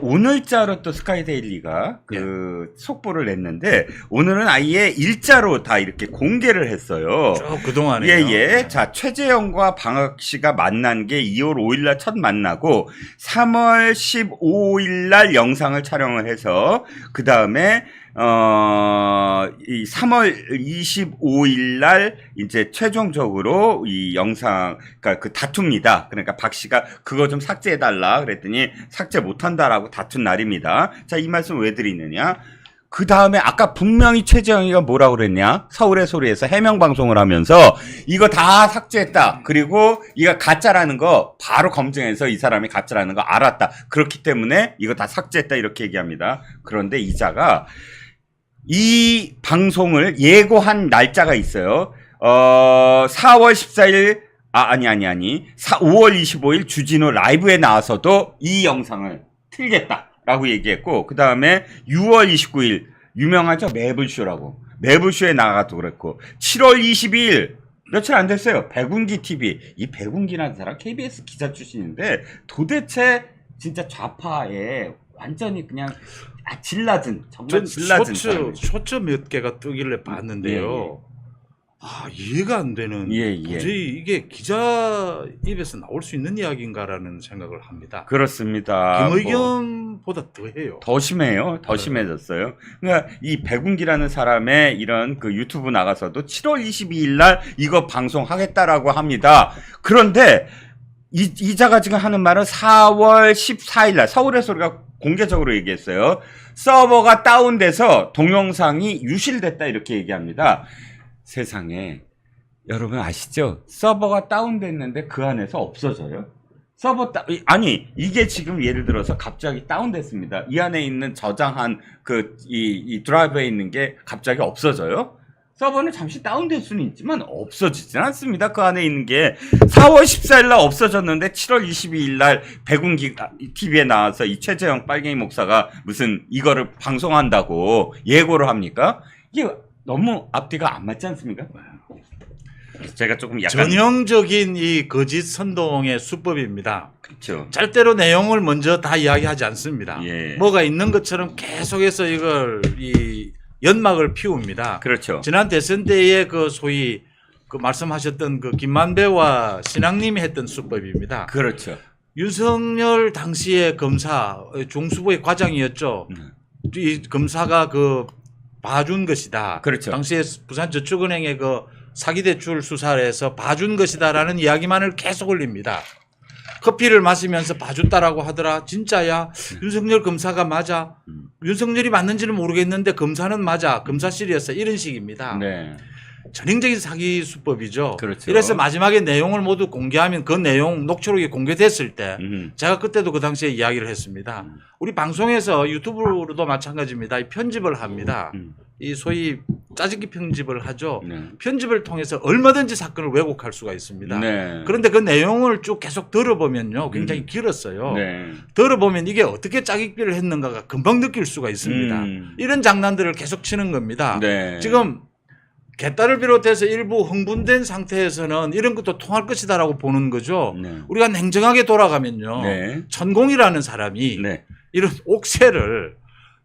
오늘자로 또 스카이데일리가 그 속보를 냈는데 오늘은 아예 일자로 다 이렇게 공개를 했어요. 쭉 그동안에 예예. 자 최재형과 방학 씨가 만난 게 2월 5일날 첫 만나고 3월 15일 날 영상을 촬영을 해서 그 다음에 이 3월 25일 날 이제 최종적으로 이 영상, 그러니까 그 다툽니다. 그러니까 박 씨가 그거 좀 삭제해달라 그랬더니 삭제 못한다라고 다툰 날입니다. 자, 이 말씀 왜 드리느냐? 그 다음에 아까 분명히 최재형이가 뭐라고 그랬냐? 서울의 소리에서 해명 방송을 하면서 이거 다 삭제했다. 그리고 이거 가짜라는 거 바로 검증해서 이 사람이 가짜라는 거 알았다. 그렇기 때문에 이거 다 삭제했다. 이렇게 얘기합니다. 그런데 이자가 이 방송을 예고한 날짜가 있어요. 4월 14일, 아니. 5월 25일 주진우 라이브에 나와서도 이 영상을 틀겠다라고 얘기했고, 그 다음에 6월 29일, 유명하죠? 매블쇼라고. 매블쇼에 나가도 그랬고, 7월 22일, 며칠 안 됐어요. 백운기 TV. 이 백운기라는 사람 KBS 기자 출신인데, 도대체 진짜 좌파에 완전히 그냥 질 낮은, 정말 질 낮은 쇼츠 몇 개가 뜨길래 봤는데요. 이해가 안 되는. 도저히 이게 기자 입에서 나올 수 있는 이야기인가라는 생각을 합니다. 그렇습니다. 김의겸보다 더해요. 더 심해요. 더 심해졌어요. 그러니까 이 백운기라는 사람의 이런 그 유튜브 나가서도 7월 22일 날 이거 방송하겠다라고 합니다. 그런데 이자가 지금 하는 말은 4월 14일 날 서울의 소리가 공개적으로 얘기했어요. 서버가 다운돼서 동영상이 유실됐다 이렇게 얘기합니다. 세상에 여러분 아시죠? 서버가 다운됐는데 그 안에서 없어져요? 아니 이게 지금 예를 들어서 갑자기 다운됐습니다. 이 안에 있는 저장한 이 드라이브에 있는 게 갑자기 없어져요? 서버는 잠시 다운될 수는 있지만 없어지진 않습니다. 그 안에 있는 게 4월 14일 날 없어졌는데 7월 22일 날 백운기 TV에 나와서 이 최재형 빨갱이 목사가 무슨 이거를 방송한다고 예고를 합니까? 이게 너무 앞뒤가 안 맞지 않습니까? 제가 조금 약간 전형적인 이 거짓 선동의 수법입니다. 그렇죠. 절대로 내용을 먼저 다 이야기하지 않습니다. 예. 뭐가 있는 것처럼 계속해서 이걸 연막을 피웁니다. 그렇죠. 지난 대선 때에 그 소위 그 말씀하셨던 그 김만배와 신앙님이 했던 수법입니다. 그렇죠. 윤석열 당시의 검사 중수부의 과장이었죠. 이 검사가 그 봐준 것이다. 그렇죠. 당시에 부산저축은행의 그 사기대출 수사를 해서 봐준 것이다라는 이야기만을 계속 올립니다. 커피를 마시면서 봐줬다라고 하더라. 진짜야? 윤석열 검사가 맞아? 윤석열이 맞는지는 모르겠는데 검사는 맞아. 검사실이었어. 이런 식입니다. 네. 전형적인 사기 수법이죠. 그렇죠. 이래서 마지막에 내용을 모두 공개하면 그 내용 녹취록이 공개됐을 때 제가 그때도 그 당시에 이야기를 했습니다. 우리 방송에서 유튜브로도 마찬가지입니다. 이 편집을 합니다. 이 소위 짜집기 편집을 하죠. 네. 편집을 통해서 얼마든지 사건을 왜곡할 수가 있습니다. 네. 그런데 그 내용을 쭉 계속 들어보면요. 굉장히 길었어요. 네. 들어보면 이게 어떻게 짜깁기를 했는가가 금방 느낄 수가 있습니다. 이런 장난들을 계속 치는 겁니다. 네. 지금 개딸을 비롯해서 일부 흥분된 상태에서는 이런 것도 통할 것이다라고 보는 거죠. 네. 우리가 냉정하게 돌아가면요. 네. 천공이라는 사람이 네. 이런 옥새를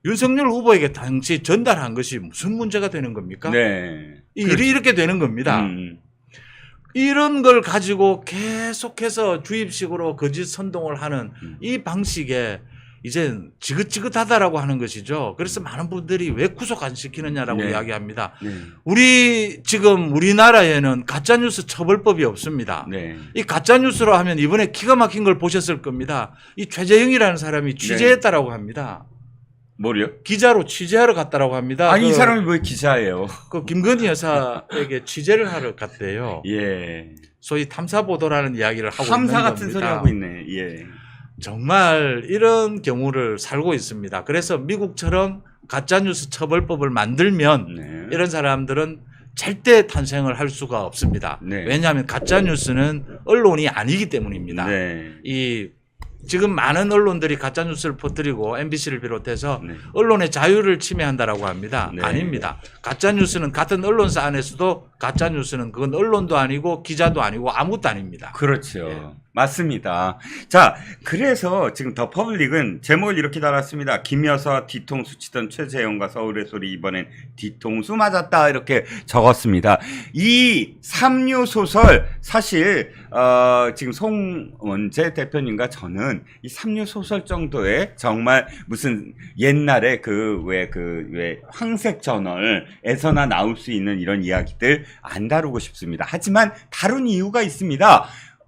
윤석열 후보에게 당시 전달한 것이 무슨 문제가 되는 겁니까? 네. 이 일이 이렇게 되는 겁니다. 이런 걸 가지고 계속해서 주입식으로 거짓 선동을 하는 이 방식에 이제 지긋지긋하다라고 하는 것이죠. 그래서 많은 분들이 왜 구속 안 시키느냐라고 네. 이야기합니다. 네. 지금 우리나라에는 가짜뉴스 처벌법이 없습니다. 네. 이 가짜뉴스로 하면 이번에 기가 막힌 걸 보셨을 겁니다. 이 최재형이라는 사람이 취재했다라고 합니다. 뭐요? 기자로 취재하러 갔다라고 합니다. 아니 이 사람이 왜 기자예요? 그 김건희 여사에게 취재를 하러 갔대요. 예. 소위 탐사 보도라는 이야기를 하고 있는 탐사 겁니다. 같은 소리 하고 있네. 예. 정말 이런 경우를 살고 있습니다. 그래서 미국처럼 가짜뉴스 처벌법을 만들면 네. 이런 사람들은 절대 탄생을 할 수가 없습니다. 네. 왜냐하면 가짜뉴스는 언론이 아니기 때문입니다. 네. 지금 많은 언론들이 가짜뉴스를 퍼뜨리고 MBC를 비롯해서 네. 언론의 자유를 침해한다라고 합니다. 네. 아닙니다. 가짜뉴스는 같은 언론사 안에서도 가짜뉴스는 그건 언론도 아니고 기자도 아니고 아무것도 아닙니다. 그렇죠. 예. 맞습니다. 자, 그래서 지금 더 퍼블릭은 제목을 이렇게 달았습니다. 김여사 뒤통수 치던 최재형과 서울의 소리 이번엔 뒤통수 맞았다 이렇게 적었습니다. 이 삼류 소설 사실 지금 송원재 대표님과 저는 이 삼류 소설 정도의 정말 무슨 옛날에 왜 황색 저널에서나 나올 수 있는 이런 이야기들 안 다루고 싶습니다. 하지만 다룬 이유가 있습니다.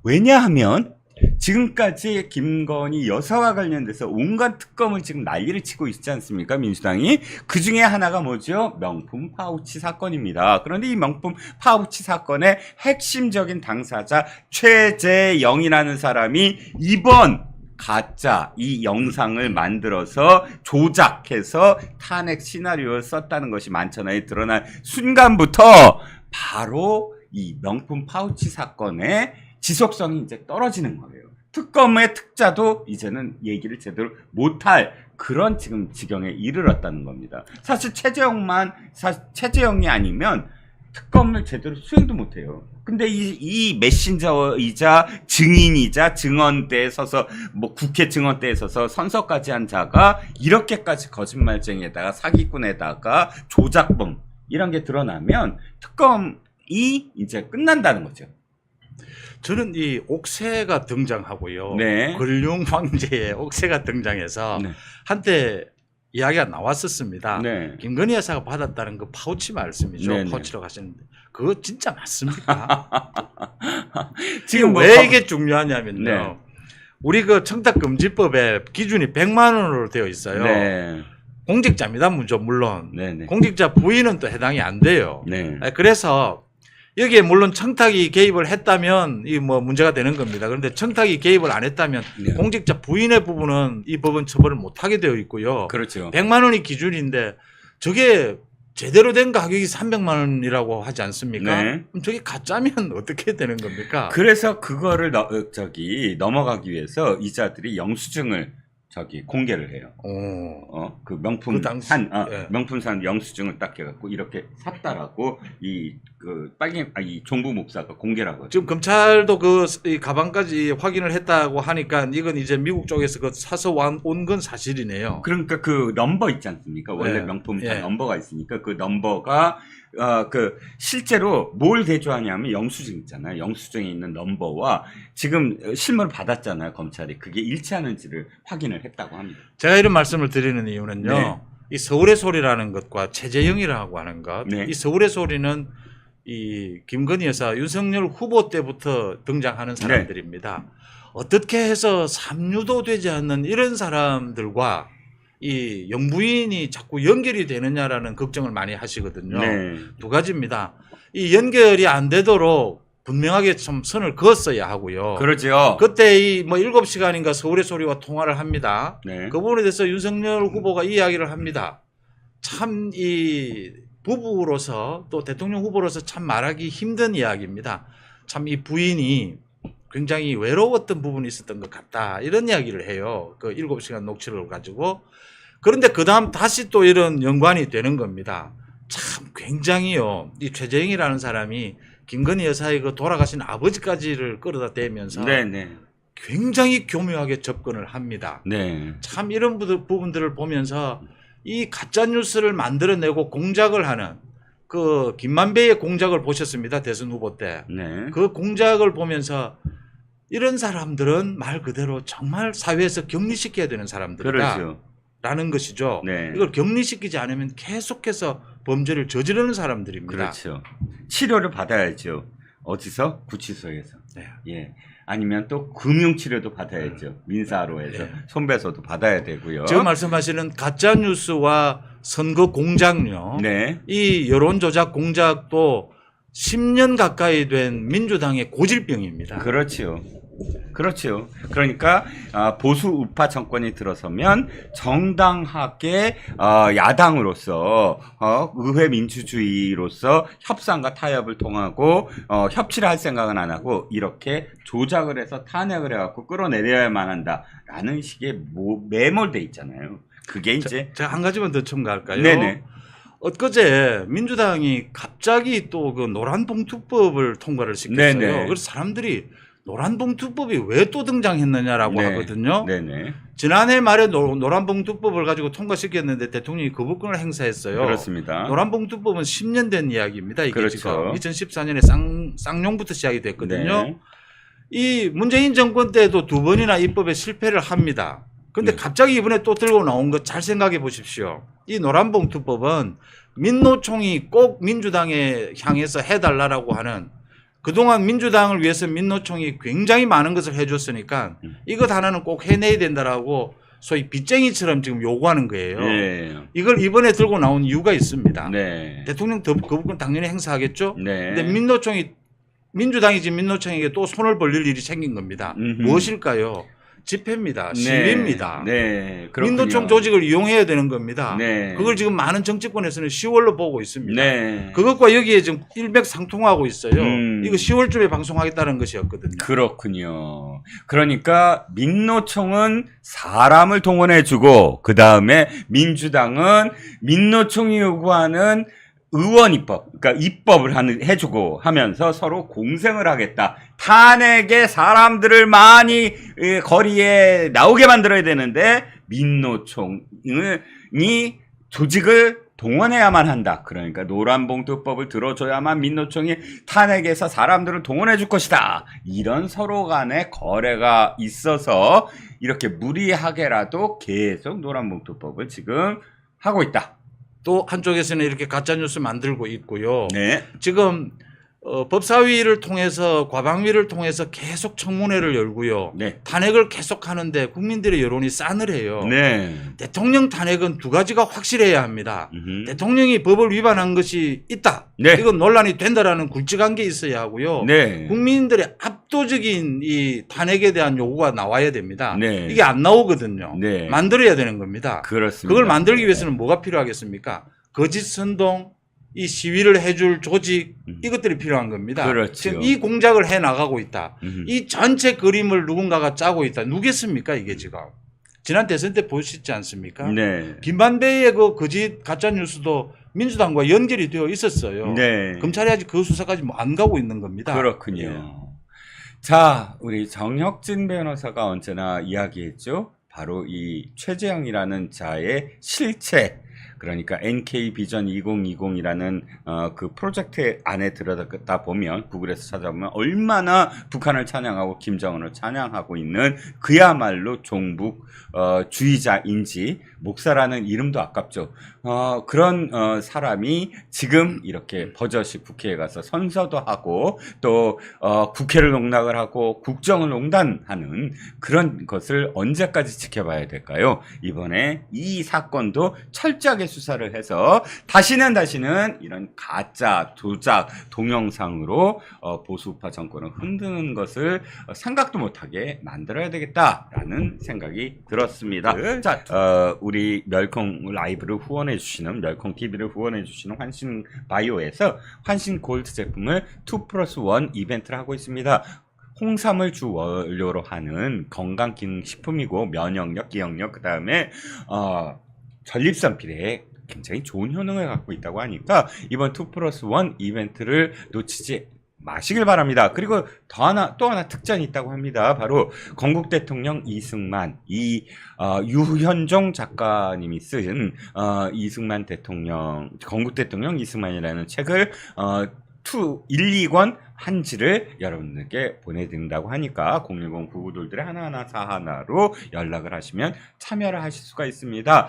왜냐하면 지금까지 김건희 여사와 관련돼서 온갖 특검을 지금 난리를 치고 있지 않습니까? 민주당이. 그 중에 하나가 뭐죠? 명품 파우치 사건입니다. 그런데 이 명품 파우치 사건의 핵심적인 당사자 최재영이라는 사람이 이번 가짜 이 영상을 만들어서 조작해서 탄핵 시나리오를 썼다는 것이 만천하에 드러난 순간부터 바로 이 명품 파우치 사건의 지속성이 이제 떨어지는 거예요. 특검의 특자도 이제는 얘기를 제대로 못할 그런 지금 지경에 이르렀다는 겁니다. 사실 최재형이 아니면 특검을 제대로 수행도 못해요. 근데 이 메신저이자 증인이자 증언대에 서서 국회 증언대에 서서 선서까지 한 자가 이렇게까지 거짓말쟁이에다가 사기꾼에다가 조작범 이런 게 드러나면 특검이 이제 끝난다는 거죠. 저는 이 옥새가 등장하고요. 네. 근룡 황제의 옥새가 등장해서 네. 한때 이야기가 나왔었습니다. 네. 김건희 여사가 받았다는 그 파우치 말씀이죠. 네네. 파우치로 가시는데 그거 진짜 맞습니까? 지금 왜 이게 중요하냐면요. 네. 우리 그 청탁금지법에 기준이 100만 원으로 되어 있어요. 네. 공직자입니다. 물론. 네네. 공직자 부인은 또 해당이 안 돼요. 네. 그래서 여기에 물론 청탁이 개입을 했다면 이 뭐 문제가 되는 겁니다. 그런데 청탁이 개입을 안 했다면 네. 공직자 부인의 부분은 이 법은 처벌을 못하게 되어 있고요. 그렇죠. 100만 원이 기준인데 저게 제대로 된 가격이 300만 원이라고 하지 않습니까? 네. 그럼 저게 가짜면 어떻게 되는 겁니까? 그래서 그거를 넘어가기 위해서 이자들이 영수증을 공개를 해요. 그 명품 그 당시- 예. 명품산 영수증을 딱 해갖고 이렇게 샀다라고 이 종부 목사가 공개를 하거든요. 지금 검찰도 이 가방까지 확인을 했다고 하니까 이건 이제 미국 쪽에서 그 사서 온 건 사실이네요. 그러니까 그 넘버 있지 않습니까? 원래 예. 명품 다 예. 넘버가 있으니까 그 넘버가 실제로 뭘 대조하냐면 영수증 있잖아요. 영수증에 있는 넘버와 지금 실물을 받았잖아요. 검찰이. 그게 일치하는지를 확인을 했다고 합니다. 제가 이런 말씀을 드리는 이유는요. 네. 이 서울의 소리라는 것과 최재형이라고 하는 것. 네. 이 서울의 소리는 이 김건희 여사 윤석열 후보 때부터 등장하는 사람들입니다. 어떻게 해서 삼류도 되지 않는 이런 사람들과 이 영부인이 자꾸 연결이 되느냐라는 걱정을 많이 하시거든요. 네. 두 가지입니다. 이 연결이 안 되도록 분명하게 좀 선을 그었어야 하고요. 그러죠. 그때 이 뭐 7시간인가 서울의 소리와 통화를 합니다. 네. 그 부분에 대해서 윤석열 후보가 이야기를 합니다. 참 이 부부로서 또 대통령 후보로서 참 말하기 힘든 이야기입니다. 참 이 부인이 굉장히 외로웠던 부분이 있었던 것 같다. 이런 이야기를 해요. 그 7시간 녹취를 가지고. 그런데 그 다음 다시 또 이런 연관이 되는 겁니다. 참 굉장히요. 이 최재형이라는 사람이 김건희 여사의 그 돌아가신 아버지까지를 끌어다 대면서 네네. 굉장히 교묘하게 접근을 합니다. 네. 참 이런 부분들을 보면서 이 가짜 뉴스를 만들어내고 공작을 하는 그 김만배의 공작을 보셨습니다. 대선 후보 때. 네. 그 공작을 보면서 이런 사람들은 말 그대로 정말 사회에서 격리시켜야 되는 사람들이다. 그렇죠. 라는 것이죠. 네. 이걸 격리시키지 않으면 계속해서 범죄를 저지르는 사람들입니다. 그렇죠. 치료를 받아야죠. 어디서? 구치소에서. 네. 예. 아니면 또 금융 치료도 받아야죠. 민사로에서 네. 손배소도 받아야 되고요. 지금 말씀하시는 가짜 뉴스와 선거 공작요. 네. 이 여론 조작 공작도 10년 가까이 된 민주당의 고질병입니다. 그렇지요. 그렇죠. 그러니까 보수 우파 정권이 들어서면 정당하게 야당으로서 의회 민주주의로서 협상과 타협을 통하고 협치를 할 생각은 안 하고 이렇게 조작을 해서 탄핵을 해갖고 끌어내려야만 한다라는 식의 매몰돼 있잖아요. 그게 이제 제가 한 가지만 더 첨가할까요? 네네. 엊그제 민주당이 갑자기 또 그 노란봉투법을 통과를 시켰어요. 네네. 그래서 사람들이 노란봉투법이 왜 또 등장했느냐라고 네. 하거든요. 네네. 지난해 말에 노란봉투법을 가지고 통과시켰는데 대통령이 거부권을 행사했어요. 그렇습니다. 노란봉투법은 10년 된 이야기입니다. 이게 그렇죠. 지금 2014년에 쌍용부터 시작이 됐거든요. 네. 이 문재인 정권 때도 2번이나 입법에 실패를 합니다. 그런데 네. 갑자기 이번에 또 들고 나온 거 잘 생각해 보십시오. 이 노란봉투법은 민노총이 꼭 민주당에 향해서 해달라고 하는 그동안 민주당을 위해서 민노총이 굉장히 많은 것을 해줬으니까 이것 하나는 꼭 해내야 된다라고 소위 빚쟁이처럼 지금 요구하는 거예요. 네. 이걸 이번에 들고 나온 이유가 있습니다. 네. 대통령 거부권 당연히 행사하겠죠. 네. 근데 민노총이 민주당이지 민노총에게 또 손을 벌릴 일이 생긴 겁니다. 음흠. 무엇일까요? 집회입니다. 네. 시위입니다. 네. 그렇군요. 민노총 조직을 이용해야 되는 겁니다. 네. 그걸 지금 많은 정치권에서는 10월로 보고 있습니다. 네. 그것과 여기에 지금 일맥상통하고 있어요. 이거 10월쯤에 방송하겠다는 것이었거든요. 그렇군요. 그러니까 민노총은 사람을 동원해주고 그 다음에 민주당은 민노총이 요구하는 의원 입법, 그러니까 입법을 해주고 하면서 서로 공생을 하겠다. 탄핵에 사람들을 많이 거리에 나오게 만들어야 되는데 민노총이 조직을 동원해야만 한다. 그러니까 노란봉투법을 들어줘야만 민노총이 탄핵에서 사람들을 동원해 줄 것이다. 이런 서로 간의 거래가 있어서 이렇게 무리하게라도 계속 노란봉투법을 지금 하고 있다. 또 한쪽에서는 이렇게 가짜뉴스 만들고 있고요. 네. 지금 법사위를 통해서 과방위를 통해서 계속 청문회를 열고요. 네. 탄핵을 계속 하는데 국민들의 여론이 싸늘해요. 네. 대통령 탄핵은 두 가지가 확실해야 합니다. 음흠. 대통령이 법을 위반한 것이 있다. 네. 이건 논란이 된다라는 굵직한 게 있어야 하고요. 네. 국민들의 압도적인 이 탄핵에 대한 요구가 나와야 됩니다. 네. 이게 안 나오거든요. 네. 만들어야 되는 겁니다. 그렇습니다. 그걸 만들기 위해서는 뭐가 필요하겠습니까? 거짓 선동, 이 시위를 해줄 조직 이것들이 필요한 겁니다. 그렇죠. 지금 이 공작을 해 나가고 있다. 이 전체 그림을 누군가가 짜고 있다. 누구겠습니까 이게 지금? 지난 대선 때 보셨지 않습니까? 네. 김만배의 그 거짓 가짜 뉴스도 민주당과 연결이 되어 있었어요. 네. 검찰이 아직 그 수사까지 뭐 안 가고 있는 겁니다. 그렇군요. 예. 자, 우리 정혁진 변호사가 언제나 이야기했죠. 바로 이 최재형이라는 자의 실체. 그러니까 NK 비전 2020이라는 그 프로젝트 안에 들어다 보면 구글에서 찾아보면 얼마나 북한을 찬양하고 김정은을 찬양하고 있는 그야말로 종북 주의자인지 목사라는 이름도 아깝죠. 그런 사람이 지금 이렇게 버젓이 국회에 가서 선서도 하고 또 국회를 농락을 하고 국정을 농단하는 그런 것을 언제까지 지켜봐야 될까요? 이번에 이 사건도 철저하게 수사를 해서 다시는 이런 가짜 조작 동영상으로 보수우파 정권을 흔드는 것을 생각도 못하게 만들어야 되겠다라는 생각이 들었습니다. 자, 우리 멸콩 라이브를 후원해 주시는 멸콩 TV를 후원해 주시는 환신 바이오에서 환신 골드 제품을 2+1 이벤트를 하고 있습니다. 홍삼을 주 원료로 하는 건강기능식품이고 면역력, 기억력, 그 다음에 전립선 비대에 굉장히 좋은 효능을 갖고 있다고 하니까 이번 2+1 이벤트를 놓치지 마시길 바랍니다. 그리고 또 하나 특전이 있다고 합니다. 바로 건국 대통령 이승만, 유현종 작가님이 쓴 건국 대통령 이승만이라는 책을 1, 2권 한지를 여러분들께 보내드린다고 하니까 010-9922 하나하나 41로 연락을 하시면 참여를 하실 수가 있습니다.